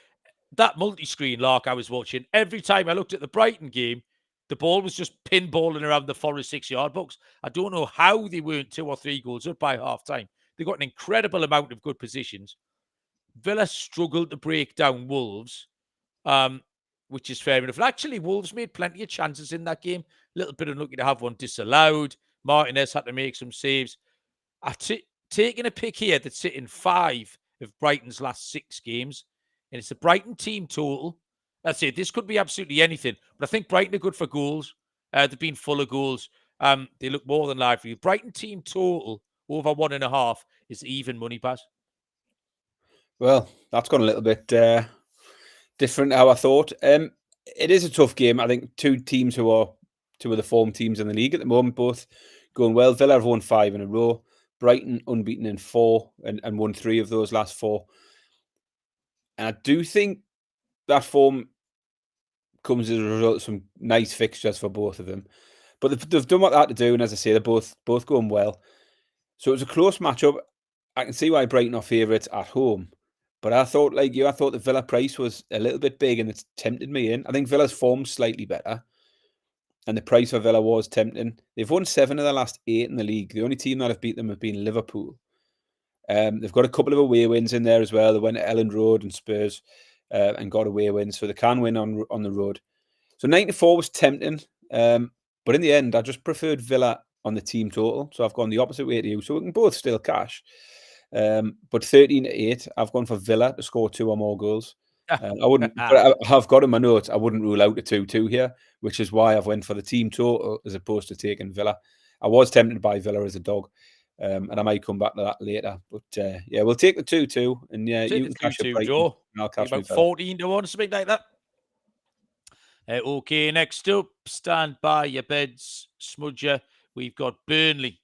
That multi-screen lark I was watching, every time I looked at the Brighton game, the ball was just pinballing around the Forest 6-yard box. I don't know how they weren't 2 or 3 goals up by half-time. They got an incredible amount of good positions. Villa struggled to break down Wolves, which is fair enough. And actually, Wolves made plenty of chances in that game. A little bit unlucky to have one disallowed. Martinez had to make some saves. I've taken a pick here that's sitting 5 of Brighton's last 6 games. And it's a Brighton team total. That's it. This could be absolutely anything. But I think Brighton are good for goals. They've been full of goals. They look more than lively. Brighton team total over 1.5 is even money, Baz. Well, that's gone a little bit different how I thought. It is a tough game. I think 2 teams who are 2 of the form teams in the league at the moment, both going well. Villa have won 5 in a row. Brighton unbeaten in 4 and won 3 of those last 4. And I do think that form comes as a result of some nice fixtures for both of them. But they've done what they had to do, and as I say, they're both going well. So it was a close matchup. I can see why Brighton are favourites at home. But I thought, like you, I thought the Villa price was a little bit big, and it's tempted me in. I think Villa's form's slightly better, and the price for Villa was tempting. They've won 7 of the last 8 in the league. The only team that have beat them have been Liverpool. They've got a couple of away wins in there as well. They went to Elland Road and Spurs and got away wins, so they can win on the road. So 94 was tempting, but in the end, I just preferred Villa on the team total. So I've gone the opposite way to you. So we can both still cash. But 13-8, I've gone for Villa to score 2 or more goals. I wouldn't, but I have got in my notes, I wouldn't rule out a 2-2 here, which is why I've went for the team total as opposed to taking Villa. I was tempted by Villa as a dog, and I might come back to that later. But yeah, we'll take the 2-2, and yeah, you can cash your draw. I'll cash about 14-1, something like that. Okay, next up, stand by your beds, Smudger. We've got Burnley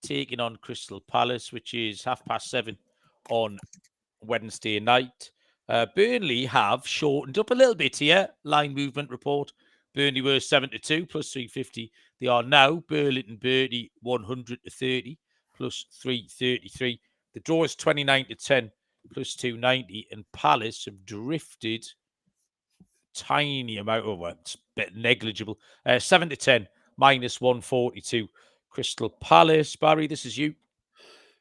taking on Crystal Palace, which is 7:30 on Wednesday night. Burnley have shortened up a little bit here. Line movement report. Burnley were 7-2 plus 350. They are now Burlington Birdie 100-30 plus 333. The draw is 29-10 plus 290, and Palace have drifted tiny amount of it's a bit negligible. 7-10 minus 142. Crystal Palace. Barry, this is you.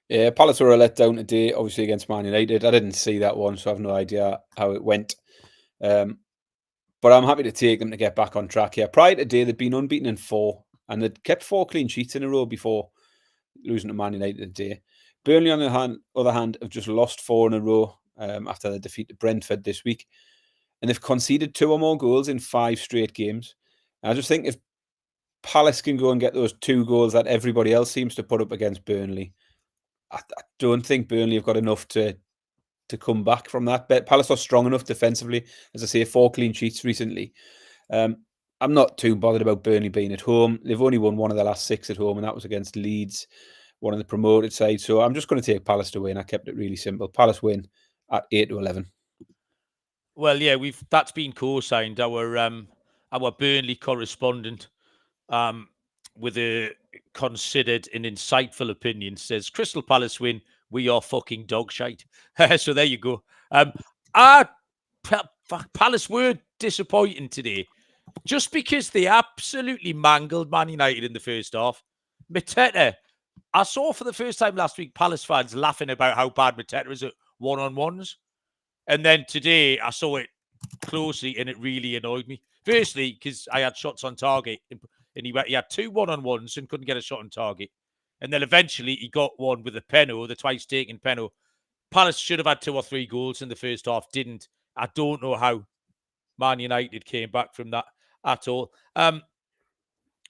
Yeah, Palace were a letdown today, obviously against Man United. I didn't see that one, so I have no idea how it went. But I'm happy to take them to get back on track here. Prior to today, they'd been unbeaten in 4, and they'd kept 4 clean sheets in a row before losing to Man United today. Burnley, on the other hand, have just lost 4 in a row after their defeat to Brentford this week. And they've conceded 2 or more goals in 5 straight games. And I just think if Palace can go and get those 2 goals that everybody else seems to put up against Burnley, I don't think Burnley have got enough to come back from that. But Palace are strong enough defensively. As I say, 4 clean sheets recently. I'm not too bothered about Burnley being at home. They've only won 1 of the last 6 at home, and that was against Leeds, one of the promoted sides. So I'm just going to take Palace to win. I kept it really simple. Palace win at 8-11. Well, yeah, that's been co-signed. Our Burnley correspondent with a considered and insightful opinion, says Crystal Palace win. We are fucking dog shite. So there you go. Palace were disappointing today, just because they absolutely mangled Man United in the first half. Mateta, I saw for the first time last week Palace fans laughing about how bad Mateta is at one-on-ones. And then today I saw it closely and it really annoyed me. Firstly, because I had shots on target and he had 2 one-on-ones and couldn't get a shot on target. And then eventually he got one with a penalty, the twice taken penalty. Palace should have had 2 or 3 goals in the first half, didn't. I don't know how Man United came back from that at all.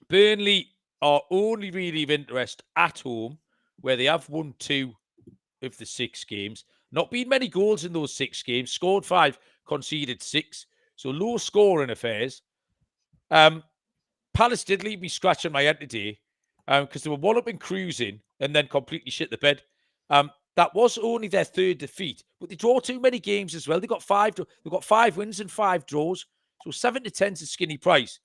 Burnley are only really of interest at home, where they have won 2 of the 6 games. Not been many goals in those 6 games. Scored 5, conceded 6. So low scoring affairs. Palace did leave me scratching my head today because they were 1-up and cruising and then completely shit the bed. That was only their 3rd defeat, but they draw too many games as well. They got 5 wins and 5 draws, so 7-10 is a skinny price.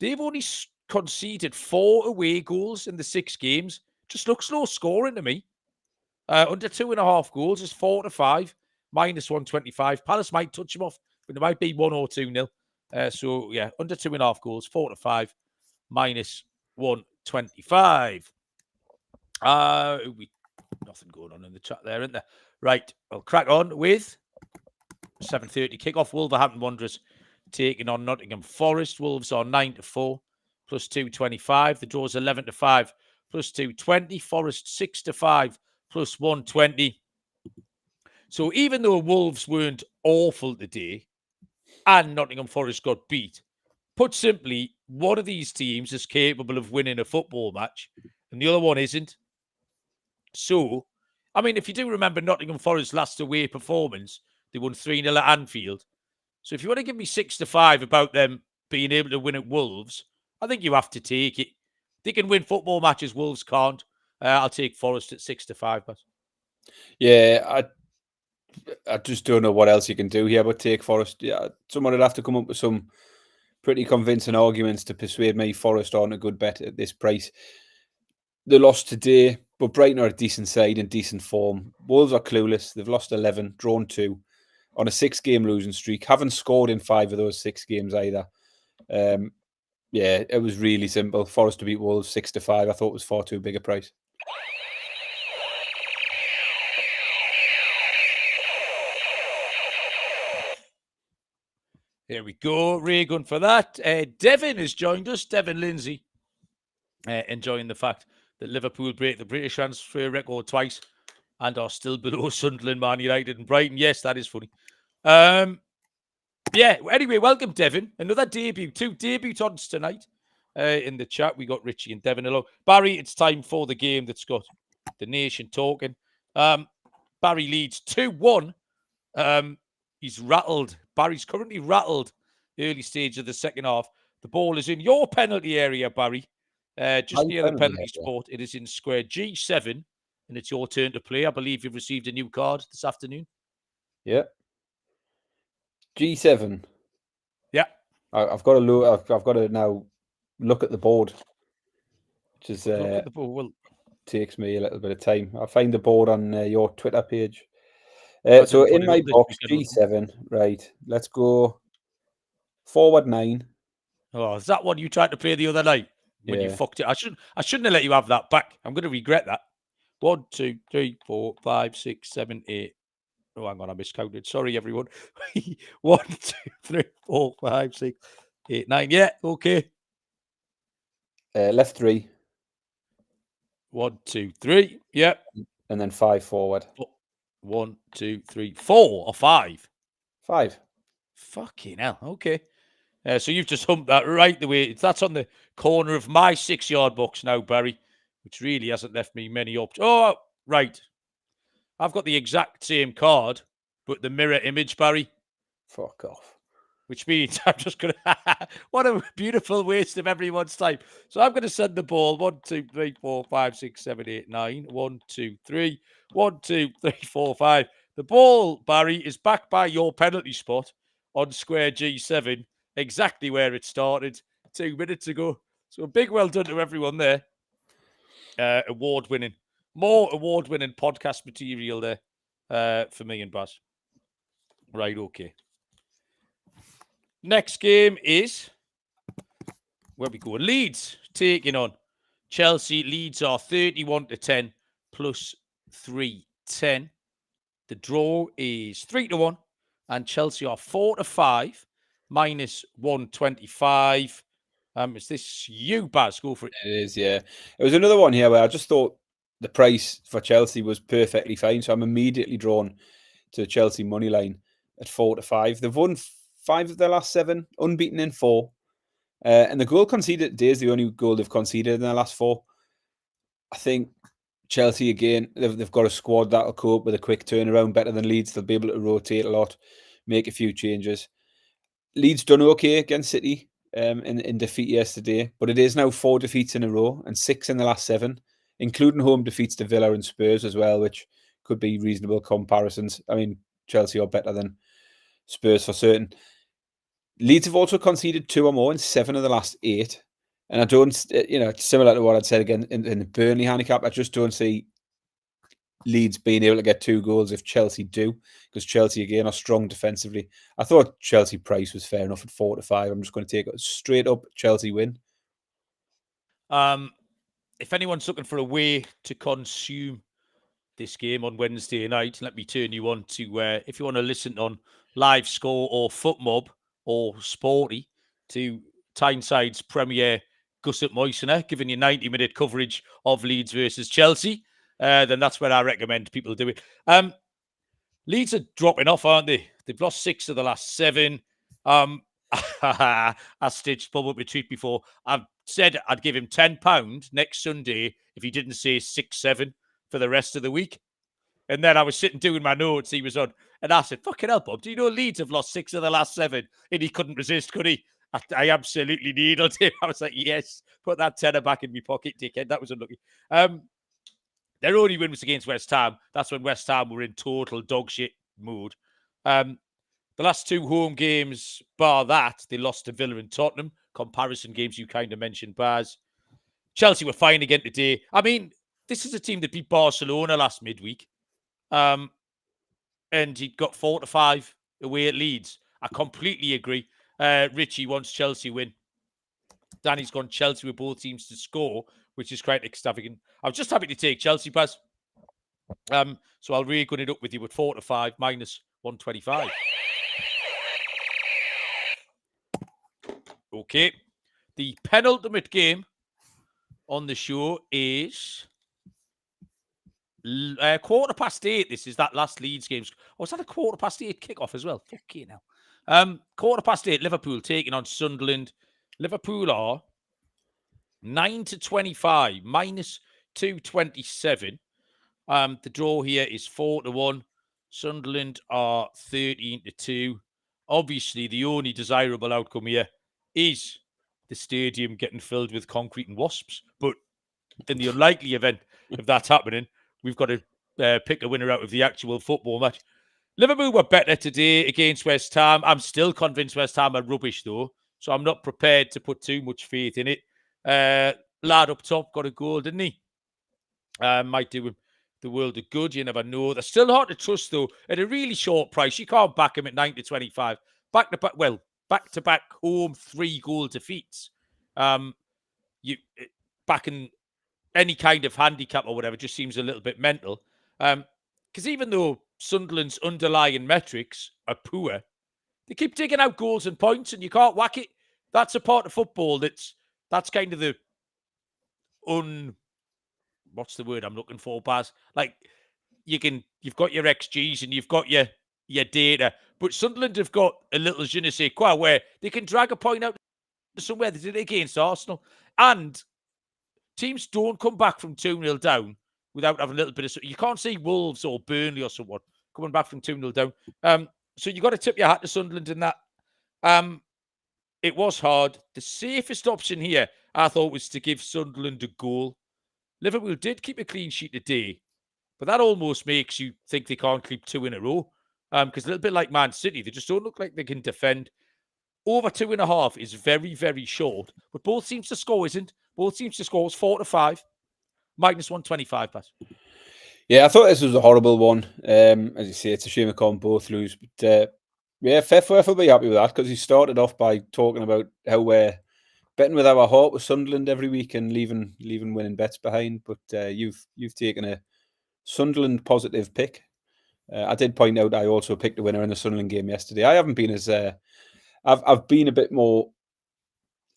They've only conceded 4 away goals in the 6 games. Just looks low scoring to me. Under 2.5 goals is 4-5, minus 125. Palace might touch them off, but it might be 1 or 2-0. So yeah, under 2.5 goals, 4-5, minus 125. Nothing going on in the chat there, isn't there? Right, I'll crack on with 7:30 kickoff. Wolverhampton Wanderers taking on Nottingham Forest. Wolves are 9-4, plus 225. The draw's 11-5, plus 220. Forest 6-5, plus 120. So even though Wolves weren't awful today, and Nottingham Forest got beat, put simply, one of these teams is capable of winning a football match, and the other one isn't. So, I mean, if you do remember Nottingham Forest's last away performance, they won 3-0 at Anfield. So if you want to give me 6-5 about them being able to win at Wolves, I think you have to take it. They can win football matches, Wolves can't. I'll take Forest at 6-5. But yeah, I just don't know what else you can do here but take Forest. Yeah, someone would have to come up with some pretty convincing arguments to persuade me Forest on a good bet at this price. They lost today, but Brighton are a decent side in decent form. Wolves are clueless. They've lost 11, drawn 2 on a 6-game losing streak. Haven't scored in 5 of those 6 games either. Yeah, it was really simple. Forest to beat Wolves 6-5. I thought it was far too big a price. There we go. Ray-gun for that. Devin has joined us. Devin Lindsay. Enjoying the fact that Liverpool break the British transfer record twice and are still below Sunderland, Man United and Brighton. Yes, that is funny. Yeah, anyway, welcome, Devin. Another debut. 2 debutants tonight in the chat. We got Richie and Devin along. Barry, it's time for the game that's got the nation talking. Barry leads 2-1. He's rattled. Barry's currently rattled early stage of the second half. The ball is in your penalty area, Barry. Just near the penalty spot. It is in square G7, and it's your turn to play. I believe you've received a new card this afternoon. Yeah. G7. Yeah. I've got to look. I've got to now look at the board, which is look at the board. Well, takes me a little bit of time. I'll find the board on your Twitter page. So in my box, G7, right? Let's go forward 9. Oh, is that one you tried to play the other night when you fucked it? I shouldn't have let you have that back. I'm going to regret that. 1, 2, 3, 4, 5, 6, 7, 8. Oh, hang on, I miscounted. Sorry, everyone. 1, 2, 3, 4, 5, 6, 8, 9. Yeah, okay. Left 3. 1, 2, 3. Yep. And then 5 forward. 1, 2, 3, 4 or 5? 5. Fucking hell. Okay. So you've just humped that right the way. That's on the corner of my 6-yard box now, Barry, which really hasn't left me many options. Oh, right. I've got the exact same card, but the mirror image, Barry. Fuck off. Which means I'm just going to... What a beautiful waste of everyone's time. So I'm going to send the ball 1, 2, 3, 4, 5, 6, 7, 8, 9. 1, 2, 3. 1, 2, 3, 4, 5. The ball, Barry, is back by your penalty spot on square G7, exactly where it started 2 minutes ago. So a big well done to everyone there. More award-winning podcast material there for me and Baz. Right, okay. Next game is, where we go? Leeds taking on Chelsea. Leeds are 31-10 plus 310. The draw is 3-1, and Chelsea are 4-5 minus 125. Is this you, Baz? Go for it. It is, yeah. It was another one here where I just thought the price for Chelsea was perfectly fine, so I'm immediately drawn to the Chelsea money line at 4-5. They've won 5 of their last 7, unbeaten in 4. And the goal conceded today is the only goal they've conceded in their last 4. I think Chelsea, again, they've got a squad that'll cope with a quick turnaround better than Leeds. They'll be able to rotate a lot, make a few changes. Leeds done okay against City in defeat yesterday, but it is now 4 defeats in a row and 6 in the last 7, including home defeats to Villa and Spurs as well, which could be reasonable comparisons. I mean, Chelsea are better than Spurs for certain. Leeds have also conceded 2 or more in 7 of the last 8. And I don't, similar to what I'd said again in the Burnley handicap, I just don't see Leeds being able to get 2 goals if Chelsea do, because Chelsea, again, are strong defensively. I thought Chelsea price was fair enough at 4-5. I'm just going to take a straight up Chelsea win. If anyone's looking for a way to consume this game on Wednesday night, let me turn you on to, if you want to listen on Live Score or FootMob or Sporty, to Tynesyde's Premier Gusset Moisener, giving you 90-minute coverage of Leeds versus Chelsea, then that's where I recommend people do it. Leeds are dropping off, aren't they? They've lost 6 of the last 7. I stitched Bob up a tweet before. I've said I'd give him £10 next Sunday if he didn't say 6-7 for the rest of the week. And then I was sitting doing my notes he was on, and I said, fucking hell, Bob, do you know Leeds have lost 6 of the last 7? And he couldn't resist, could he? I absolutely needled him. I was like, yes, put that tenner back in my pocket, dickhead. That was unlucky. Their only win was against West Ham. That's when West Ham were in total dog shit mood. The last 2 home games, bar that, they lost to Villa and Tottenham. Comparison games you kind of mentioned, Baz. Chelsea were fine again today. I mean, this is a team that beat Barcelona last midweek. And he got 4-5 away at Leeds. I completely agree. Richie wants Chelsea win. Danny's gone Chelsea with both teams to score, which is quite extravagant. I was just happy to take Chelsea, Baz. So I'll re-gun it up with you at 4-5 minus 125. Okay. The penultimate game on the show is 8:15. This is that last Leeds game. Oh, is that a 8:15 kickoff as well? Fuck you now. 8:15, Liverpool taking on Sunderland. Liverpool are 9-25, minus 227. The draw here is 4-1. Sunderland are 13-2. Obviously, the only desirable outcome here is the stadium getting filled with concrete and wasps. But in the unlikely event of that happening, we've got to pick a winner out of the actual football match. Liverpool were better today against West Ham. I'm still convinced West Ham are rubbish, though, so I'm not prepared to put too much faith in it. Lad up top got a goal, didn't he? Might do him the world of good. You never know. They're still hard to trust, though, at a really short price. You can't back him at 9-25. Back-to-back home 3-goal defeats. You backing any kind of handicap or whatever just seems a little bit mental. Because even though Sunderland's underlying metrics are poor, they keep digging out goals and points, and you can't whack it. That's a part of football that's kind of the what's the word I'm looking for, Baz? Like, you've got your XGs and you've got your data, but Sunderland have got a little je ne sais quoi where they can drag a point out somewhere. They did it against Arsenal. And teams don't come back from 2-0 down without having a little bit of... You can't see Wolves or Burnley or someone coming back from 2-0 down. So you got to tip your hat to Sunderland in that. It was hard. The safest option here, I thought, was to give Sunderland a goal. Liverpool did keep a clean sheet today, but that almost makes you think they can't keep 2 in a row. Because a little bit like Man City, they just don't look like they can defend. over 2.5 is very, very short. But both teams to score isn't. Both teams to score is 4-5. -125, Baz. Yeah, I thought this was a horrible one. As you say, it's a shame it can't both lose. But yeah, Fef will be happy with that because he started off by talking about how we're betting with our heart with Sunderland every week and leaving winning bets behind. But you've taken a Sunderland positive pick. I did point out I also picked a winner in the Sunderland game yesterday. I haven't been as I've been a bit more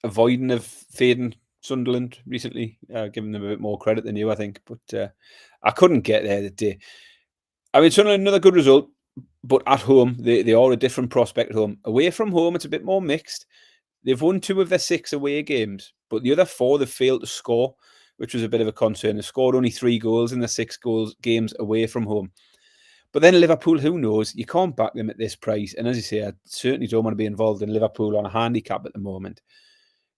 avoiding of fading Sunderland recently, giving them a bit more credit than you, I think. But I couldn't get there today. I mean, Sunderland, another good result, but at home, they are a different prospect at home. Away from home, it's a bit more mixed. They've won 2 of their 6 away games, but the other 4 they've failed to score, which was a bit of a concern. They scored only 3 goals in the 6 games away from home. But then Liverpool, who knows? You can't back them at this price. And as you say, I certainly don't want to be involved in Liverpool on a handicap at the moment.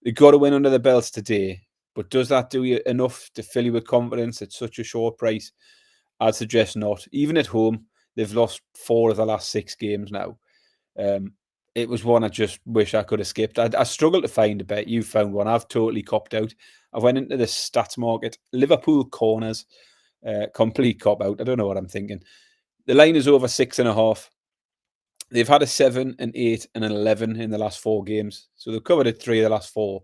They've got to win under the belts today. But does that do you enough to fill you with confidence at such a short price? I'd suggest not. Even at home, they've lost 4 of the last 6 games now. It was one I just wish I could have skipped. I struggled to find a bet. You found one. I've totally copped out. I went into the stats market. Liverpool corners, complete cop out. I don't know what I'm thinking. The line is over 6.5. They've had a 7, an 8, and an 11 in the last 4 games. So they've covered it 3 of the last 4.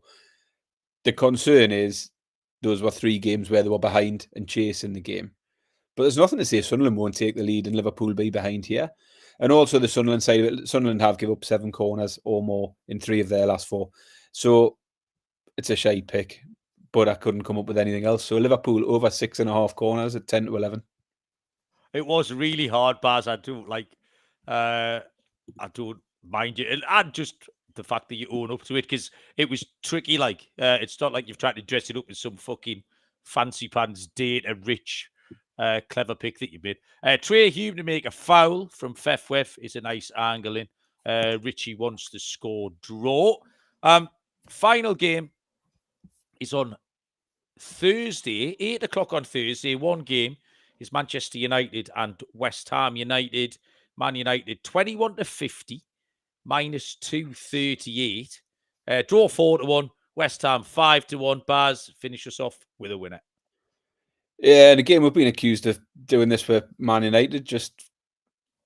The concern is those were 3 games where they were behind and chasing the game. But there's nothing to say Sunderland won't take the lead and Liverpool be behind here. And also the Sunderland side of it, Sunderland have given up 7 corners or more in 3 of their last 4. So it's a shite pick, but I couldn't come up with anything else. So Liverpool over 6.5 corners at 10-11. It was really hard, Baz. I don't mind it. And just the fact that you own up to it, because it was tricky. Like, it's not like you've tried to dress it up as some fucking fancy pants, data-rich, clever pick that you made. Trey Hume to make a foul from Fef is a nice angle in. Richie wants to score draw. Final game is on Thursday, 8 o'clock on Thursday. One game is Manchester United and West Ham United. Man United 21-50, -238. Draw 4-1. West Ham 5-1. Baz, finish us off with a winner. Yeah, and again, we've been accused of doing this for Man United, just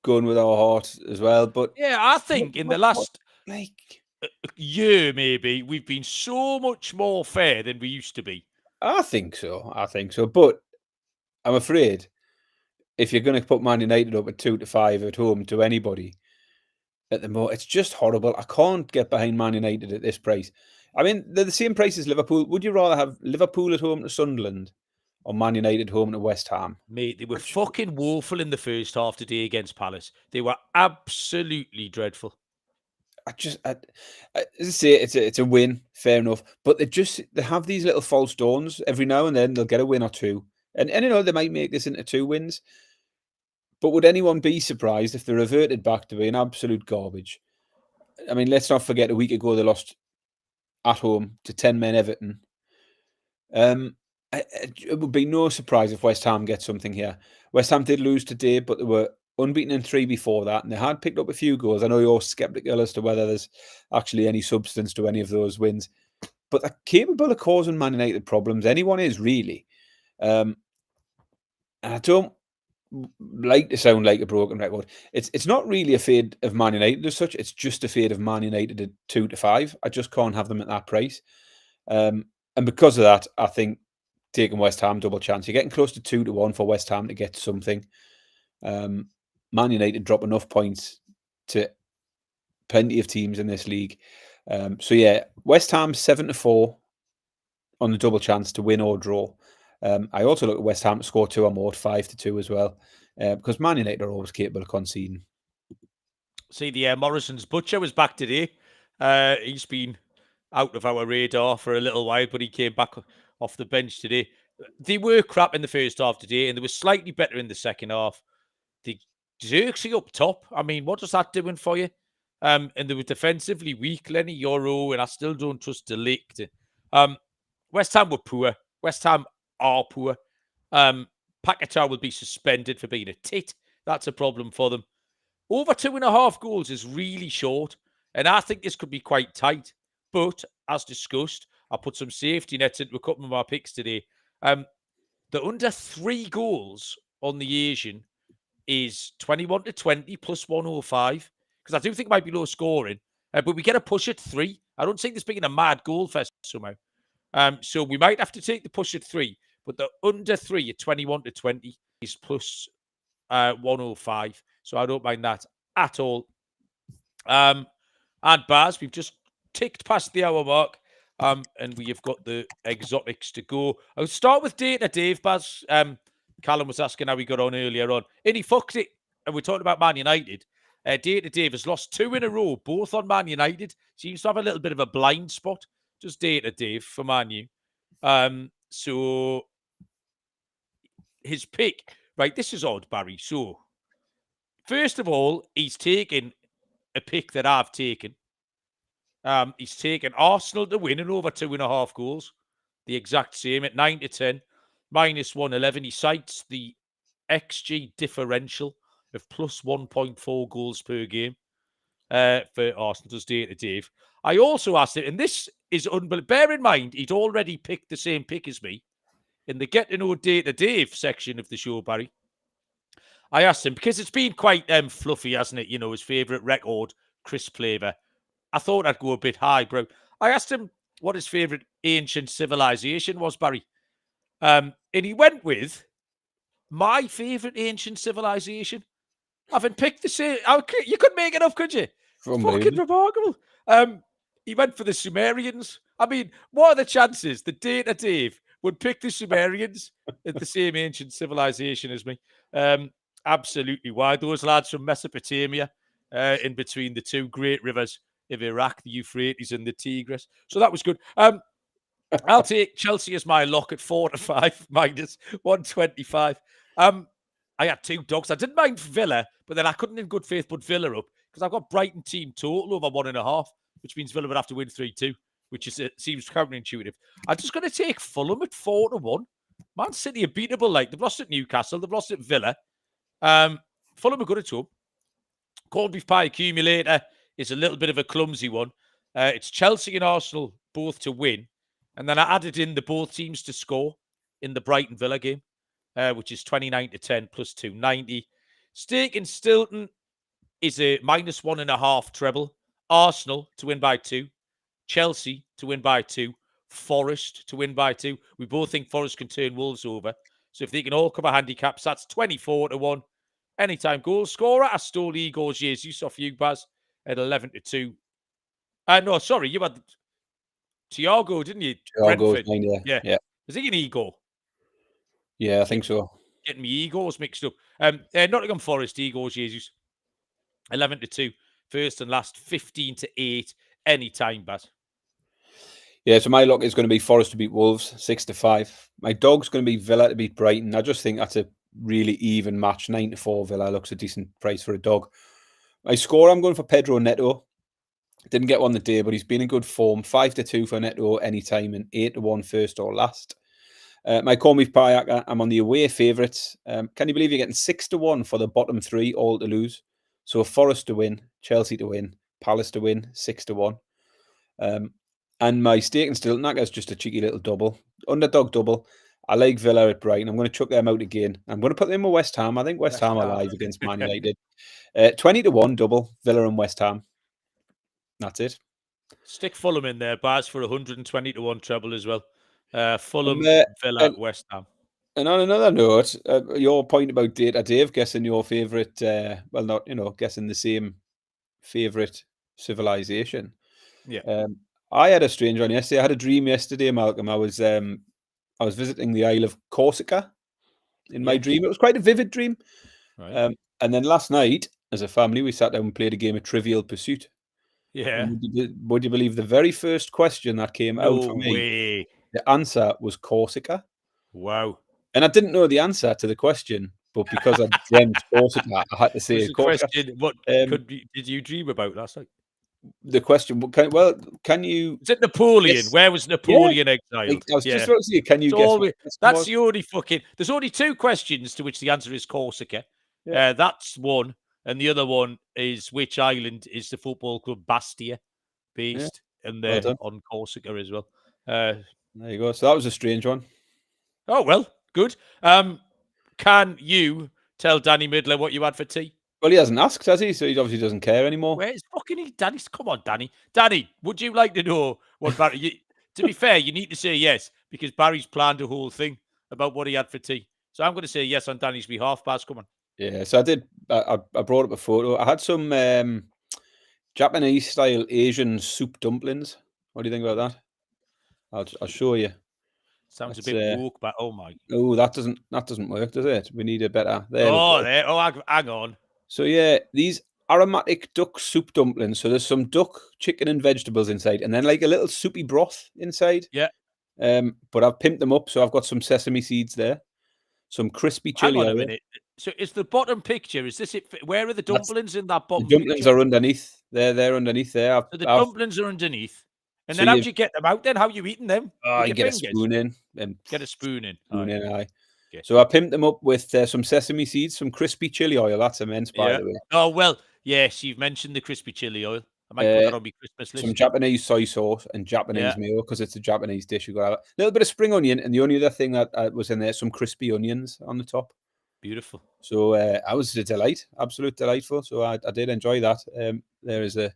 going with our heart as well. But yeah, I think in the last year, maybe, we've been so much more fair than we used to be. I think so. But I'm afraid if you're going to put Man United up at 2-5 at home to anybody at the moment, it's just horrible. I can't get behind Man United at this price. I mean, they're the same price as Liverpool. Would you rather have Liverpool at home to Sunderland or Man United home to West Ham? Mate, they were fucking woeful in the first half today against Palace. They were absolutely dreadful. As I say, it's a win, fair enough. But they have these little false dawns every now and then. They'll get a win or 2, and you know they might make this into 2 wins. But would anyone be surprised if they reverted back to being absolute garbage? I mean, let's not forget a week ago they lost at home to 10-men Everton. It would be no surprise if West Ham get something here. West Ham did lose today, but they were unbeaten in 3 before that, and they had picked up a few goals. I know you're sceptical as to whether there's actually any substance to any of those wins, but they're capable of causing Man United problems. Anyone is, really. And I don't like to sound like a broken record. It's not really a fade of Man United as such. It's just a fade of Man United at 2-5. I just can't have them at that price. And because of that, I think taking West Ham double chance. You're getting close to 2-1 for West Ham to get something. Man United drop enough points to plenty of teams in this league. So yeah, West Ham 7-4 on the double chance to win or draw. I also look at West Ham to score 2 or more, 5-2 as well, because Man United are always capable of conceding. See, the Morrison's Butcher was back today. He's been out of our radar for a little while, but he came back off the bench today. They were crap in the first half today, and they were slightly better in the second half. The Xerxes up top, I mean, what is that doing for you? And they were defensively weak, Lenny Yoro, and I still don't trust De Ligt. West Ham were poor. West Ham are poor. Paquetá will be suspended for being a tit. That's a problem for them. Over 2.5 goals is really short. And I think this could be quite tight. But, as discussed, I put some safety nets into a couple of my picks today. The under 3 goals on the Asian is 21-20 plus 105. Because I do think it might be low scoring. But we get a push at 3. I don't think this being a mad goal fest somehow. So we might have to take the push at 3. But the under 3 at 21-20 is plus 105. So I don't mind that at all. And Baz, we've just ticked past the hour mark. And we have got the exotics to go. I'll start with Data Dave, Baz. Callum was asking how we got on earlier on. And he fucked it. And we're talking about Man United. Data Dave has lost 2 in a row, both on Man United. Seems to have a little bit of a blind spot. Just Data Dave for Man U. So his pick, right, this is odd, Barry. So, first of all, he's taken a pick that I've taken. He's taken Arsenal to win and over 2.5 goals. The exact same at 9-10, minus 111. He cites the XG differential of plus 1.4 goals per game for Arsenal, does Data Dave. I also asked him, and this is unbelievable. Bear in mind, he'd already picked the same pick as me in the Get to Know Data Dave section of the show, Barry. I asked him, because it's been quite fluffy, hasn't it? You know, his favourite record, crisp flavour. I thought I'd go a bit high, bro. I asked him what his favourite ancient civilization was, Barry. And he went with my favourite ancient civilization. Having picked the same. You couldn't make it up, could you? It's fucking remarkable. He went for the Sumerians. I mean, what are the chances that Data Dave would pick the Sumerians at the same ancient civilization as me? Absolutely. Why? Those lads from Mesopotamia, in between the 2 great rivers of Iraq, the Euphrates and the Tigris. So that was good. I'll take Chelsea as my lock at 4-5 minus 125. I had 2 dogs. I didn't mind Villa, but then I couldn't in good faith put Villa up because I've got Brighton team total over 1.5, which means Villa would have to win 3-2, which is seems counterintuitive. I'm just going to take Fulham at 4-1. Man City are beatable. Like, they've lost at Newcastle, they've lost at Villa. Fulham are good at home. Corned beef pie accumulator is a little bit of a clumsy one. It's Chelsea and Arsenal both to win. And then I added in the both teams to score in the Brighton Villa game, which is 29-10 plus 290. Stake in Stilton is a minus 1.5 treble. Arsenal to win by 2. Chelsea to win by 2. Forest to win by 2. We both think Forest can turn Wolves over. So if they can all cover handicaps, that's 24-1. Anytime goal scorer, I stole Igor Jesus off you, Baz, at 11-2. No, sorry, you had Thiago, didn't you? Brentford. Yeah. Was he an Igor? Yeah, I think so. Getting me Igors mixed up. Nottingham Forest, Igor Jesus. 11-2. First and last, 15-8. Anytime, Baz. Yeah, so my lock is going to be Forest to beat Wolves, 6-5. My dog's going to be Villa to beat Brighton. I just think that's a really even match. 9-4 Villa looks a decent price for a dog. My score, I'm going for Pedro Neto. Didn't get one the day, but he's been in good form. 5-2 for Neto anytime and 8-1 first or last. My corned beef pie, I'm on the away favourites. Can you believe you're getting 6-1 for the bottom 3 all to lose? So Forest to win, Chelsea to win, Palace to win, 6-1. And my stake in Stilton is just a cheeky little double. Underdog double. I like Villa at Brighton. I'm going to chuck them out again. I'm going to put them with West Ham. I think West Ham are live against Man United. 20-1 double, Villa and West Ham. That's it. Stick Fulham in there, Baz, for 120-1 treble as well. Fulham, Villa, West Ham. And on another note, your point about Data Dave guessing your favourite, guessing the same favourite civilization. Yeah. I had a strange one yesterday. I had a dream yesterday, Malcolm. I was visiting the Isle of Corsica in my dream. It was quite a vivid dream. Right. And then last night, as a family, we sat down and played a game of Trivial Pursuit. Yeah. Would you believe the very first question that came out for me? Way. The answer was Corsica. Wow. And I didn't know the answer to the question, but because I dreamt Corsica, I had to say Corsica. Question, what did you dream about last night? The question, can you... Is it Napoleon? Yes. Where was Napoleon exiled? I was just about to say, can you guess? That's the only fucking... There's only 2 questions to which the answer is Corsica. Yeah. That's one. And the other one is which island is the football club Bastia based? And they're on Corsica as well. There you go. So that was a strange one. Oh, well, good. Can you tell Danny Midler what you had for tea? Well, he hasn't asked, has he? So he obviously doesn't care anymore. Where's fucking he? Danny, come on, Danny. Danny, would you like to know what Barry... to be fair, you need to say yes, because Barry's planned a whole thing about what he had for tea. So I'm going to say yes on Danny's behalf. Baz, come on. Yeah, so I did. I brought up a photo. I had some Japanese-style Asian soup dumplings. What do you think about that? I'll show you. Sounds a bit woke, but oh my. Oh, that doesn't work, does it? We need a better. There. Oh, hang on. So yeah, these aromatic duck soup dumplings. So there's some duck, chicken, and vegetables inside, and then like a little soupy broth inside. Yeah. But I've pimped them up, so I've got some sesame seeds there, some crispy chili. Hang on a minute. So is the bottom picture? Is this it? Where are the dumplings in that bottom? The dumplings picture? are underneath. They're underneath there. So the dumplings are underneath. And then how do you get them out then? How are you eating them? Oh, you get a spoon in. Get a spoon in. Aye. Okay. So I pimped them up with some sesame seeds, some crispy chili oil. That's immense, by the way. Oh, well, yes, you've mentioned the crispy chili oil. I might put that on my Christmas list. Some Japanese soy sauce and Japanese mayo, because it's a Japanese dish. You've got a little bit of spring onion, and the only other thing that was in there, some crispy onions on the top. Beautiful. So I was a delight, absolute delightful. So I did enjoy that. There is a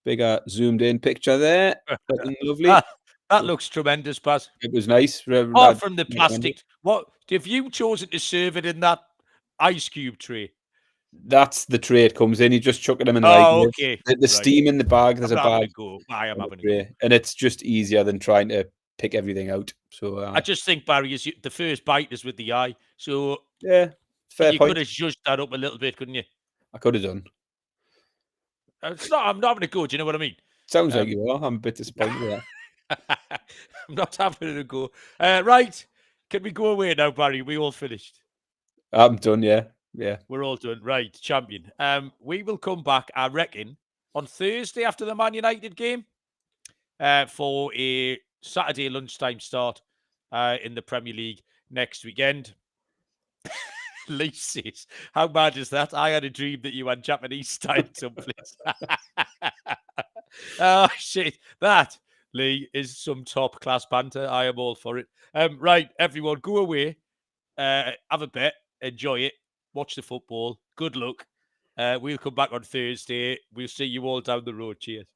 bigger zoomed in picture there. Looking lovely. That looks tremendous, Baz. It was nice. Apart from the plastic, what have you chosen to serve it in that ice cube tray? That's the tray it comes in. You just chuck them in. Okay. The steam in the bag. There's a bag. I am having a go. And it's just easier than trying to pick everything out. So I just think, Barry, is the first bite is with the eye. So yeah, fair you point. could have judged that up a little bit, couldn't you? I could have done. I'm not having a go. Do you know what I mean? Sounds like you are. I'm a bit disappointed with that. I'm not having a go. Right. Can we go away now, Barry? We all finished. I'm done, yeah. Yeah. We're all done. Right, champion. We will come back, I reckon, on Thursday after the Man United game for a Saturday lunchtime start in the Premier League next weekend. Lee says, how bad is that? I had a dream that you had Japanese style dumplings. Oh, shit. That, Lee, is some top class banter. I am all for it. Right, everyone, go away. Have a bet. Enjoy it. Watch the football. Good luck. We'll come back on Thursday. We'll see you all down the road. Cheers.